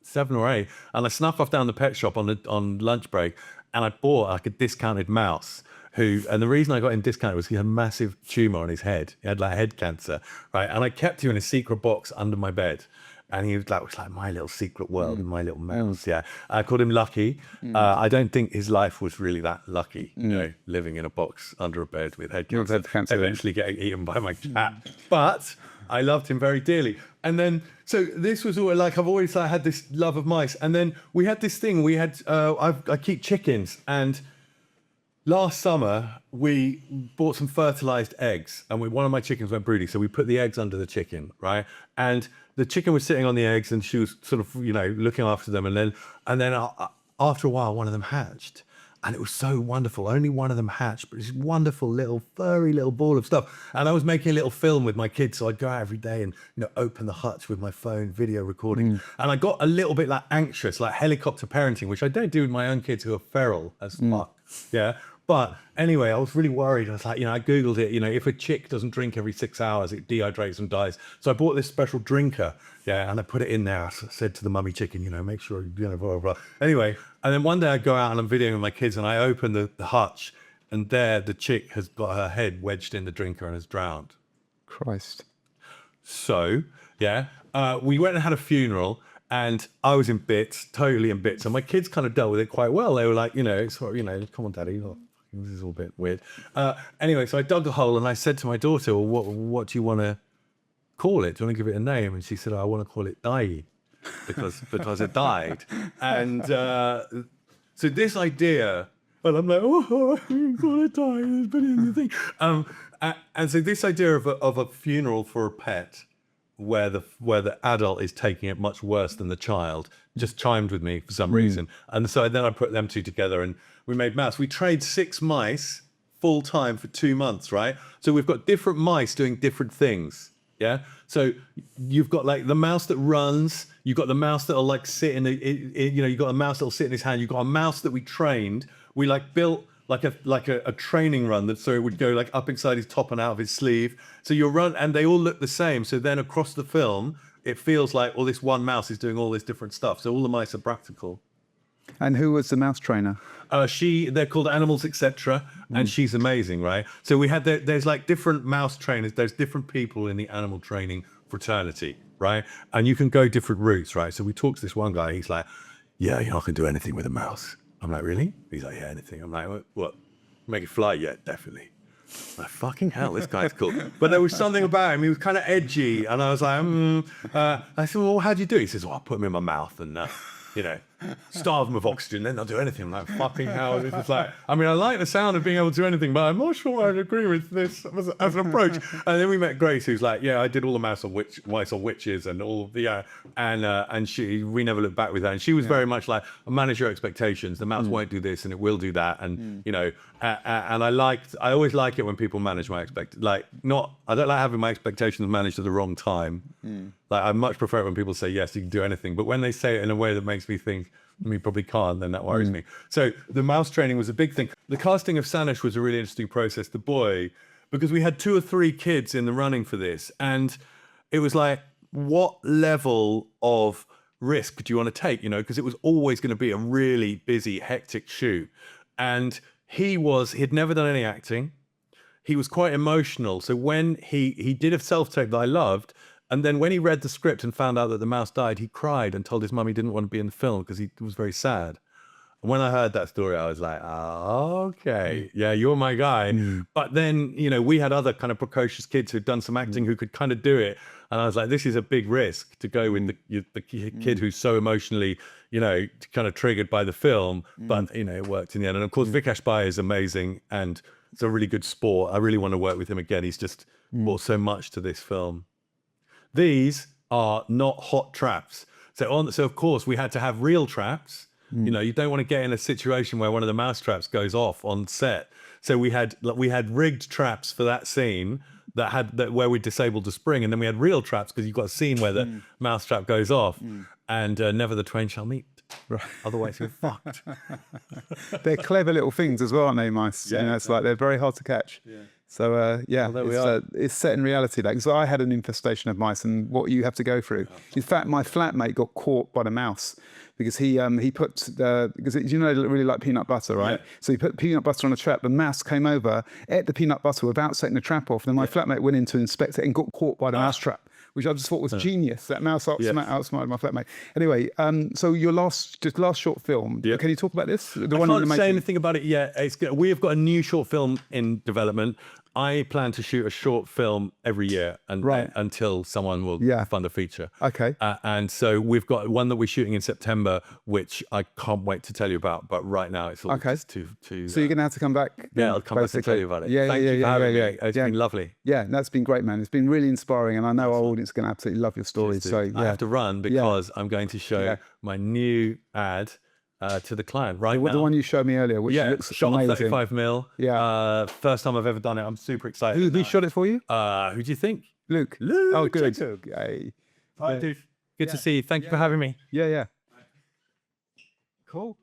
7 or 8. And I snuck off down the pet shop on lunch break, and I bought like a discounted mouse and the reason I got him discounted was he had a massive tumor on his head. He had like head cancer, right? And I kept him in a secret box under my bed. And he was like my little secret world and my little mouse. Yeah. I called him Lucky. I don't think his life was really that lucky, you know, living in a box under a bed with head cancer, eventually getting eaten by my cat. But I loved him very dearly. And then, so this was all like, I've always had this love of mice. And then we had this thing, we had, I keep chickens. And last summer, we bought some fertilized eggs, and one of my chickens went broody, so we put the eggs under the chicken, right? And the chicken was sitting on the eggs, and she was sort of, you know, looking after them. And then after a while, one of them hatched, and it was so wonderful. Only one of them hatched, but this wonderful little furry little ball of stuff. And I was making a little film with my kids, so I'd go out every day and, you know, open the hutch with my phone, video recording. And I got a little bit like anxious, like helicopter parenting, which I don't do with my own kids who are feral as fuck. Yeah. But anyway, I was really worried. I was like, you know, I Googled it, you know, if a chick doesn't drink every 6 hours, it dehydrates and dies. So I bought this special drinker, yeah, and I put it in there. I said to the mummy chicken, you know, make sure, you know, blah, blah, blah. Anyway, and then one day I go out and I'm videoing with my kids, and I open the hutch, and there the chick has got her head wedged in the drinker and has drowned. Christ. So, yeah, we went and had a funeral, and I was in bits, totally in bits. And my kids kind of dealt with it quite well. They were like, you know, sort of, you know, come on, daddy. Oh, this is all a bit weird. Anyway, so I dug a hole and I said to my daughter, well, what do you want to call it? Do you want to give it a name? And she said, I want to call it Die, because it died. And so this idea, and I'm like, oh, I'm going to die. There's been in the thing. And so this idea of a funeral for a pet, where the adult is taking it much worse than the child, just chimed with me for some reason. And so then I put them two together and we made Mouse. We trained 6 mice full time for 2 months, right? So we've got different mice doing different things. Yeah. So you've got like the mouse that runs, you've got the mouse that'll like sit in you know, you've got a mouse that'll sit in his hand. You've got a mouse that we trained. We like built like a training run that, so it would go like up inside his top and out of his sleeve. So you run, and they all look the same. So then across the film, it feels like all this one mouse is doing all this different stuff. So all the mice are practical. And who was the mouse trainer? They're called Animals, etc. And she's amazing, right? So we had there's like different mouse trainers. There's different people in the animal training fraternity, right? And you can go different routes, right? So we talked to this one guy. He's like, yeah, you're not gonna do anything with a mouse. I'm like, really? He's like, yeah, anything. I'm like, what? Make it fly? Yeah, definitely. I'm like, fucking hell, this guy's cool. But there was something about him. He was kind of edgy. And I was like, I said, well, how do you do it? He says, well, I'll put him in my mouth and, you know, starve them of oxygen, then they'll do anything. I'm like, fucking hell. This is like, I mean, I like the sound of being able to do anything, but I'm not sure I'd agree with this as an approach. And then we met Grace, who's like, yeah, I did all the mice on witches and all the, and we never looked back with her. And she was very much like, manage your expectations. The mouse won't do this and it will do that. And, you know, and I always like it when people manage my expectations. Like, I don't like having my expectations managed at the wrong time. Like, I much prefer it when people say, yes, you can do anything. But when they say it in a way that makes me think, we probably can't, then that worries me. So the mouse training was a big thing. The casting of Sanish was a really interesting process, the boy, because we had 2 or 3 kids in the running for this. And it was like, what level of risk do you want to take? You know, because it was always going to be a really busy, hectic shoot. And he'd never done any acting. He was quite emotional. So when he did a self-tape that I loved, and then when he read the script and found out that the mouse died, he cried and told his mum he didn't want to be in the film because he was very sad. And when I heard that story, I was like, oh, okay, yeah, you're my guy. But then, you know, we had other kind of precocious kids who'd done some acting who could kind of do it. And I was like, this is a big risk to go with the kid who's so emotionally, you know, kind of triggered by the film. But, you know, it worked in the end. And of course, Vikesh Bai is amazing and it's a really good sport. I really want to work with him again. He's just brought so much to this film. These are not hot traps. So of course we had to have real traps. You know, you don't want to get in a situation where one of the mouse traps goes off on set. So we had rigged traps for that scene where we disabled the spring, and then we had real traps because you've got a scene where the mouse trap goes off, and never the twain shall meet. Right. Otherwise you're fucked. They're clever little things as well, aren't they, mice? Yeah, you know, it's like they're very hard to catch. Yeah. So it's set in reality. Like, so I had an infestation of mice, and what you have to go through. In fact, my flatmate got caught by the mouse because he put because you know they really like peanut butter, right? Yeah. So he put peanut butter on a trap. The mouse came over, ate the peanut butter without setting the trap off. Then my flatmate went in to inspect it and got caught by the mouse trap, which I just thought was genius. That mouse outsmarted my flatmate. Anyway, so your last short film. Yeah. Can you talk about this? The I one can't say anything about it yet. We have got a new short film in development. I plan to shoot a short film every year until someone will fund a feature. Okay. And so we've got one that we're shooting in September, which I can't wait to tell you about. But right now it's all just too. So you're going to have to come back. Yeah, I'll come back and tell you about it. Yeah, Thank you for having me. It's been lovely. Yeah, that's been great, man. It's been really inspiring, and I know our audience is going to absolutely love your stories. So I have to run because I'm going to show my new ad to the client now. The one you showed me earlier, which looks shot on amazing. 35mm. Yeah. First time I've ever done it. I'm super excited. Who shot it for you? Who do you think? Luke. Oh, good. Okay. Hi, dude. Good to see you. Thank you for having me. Yeah. Cool.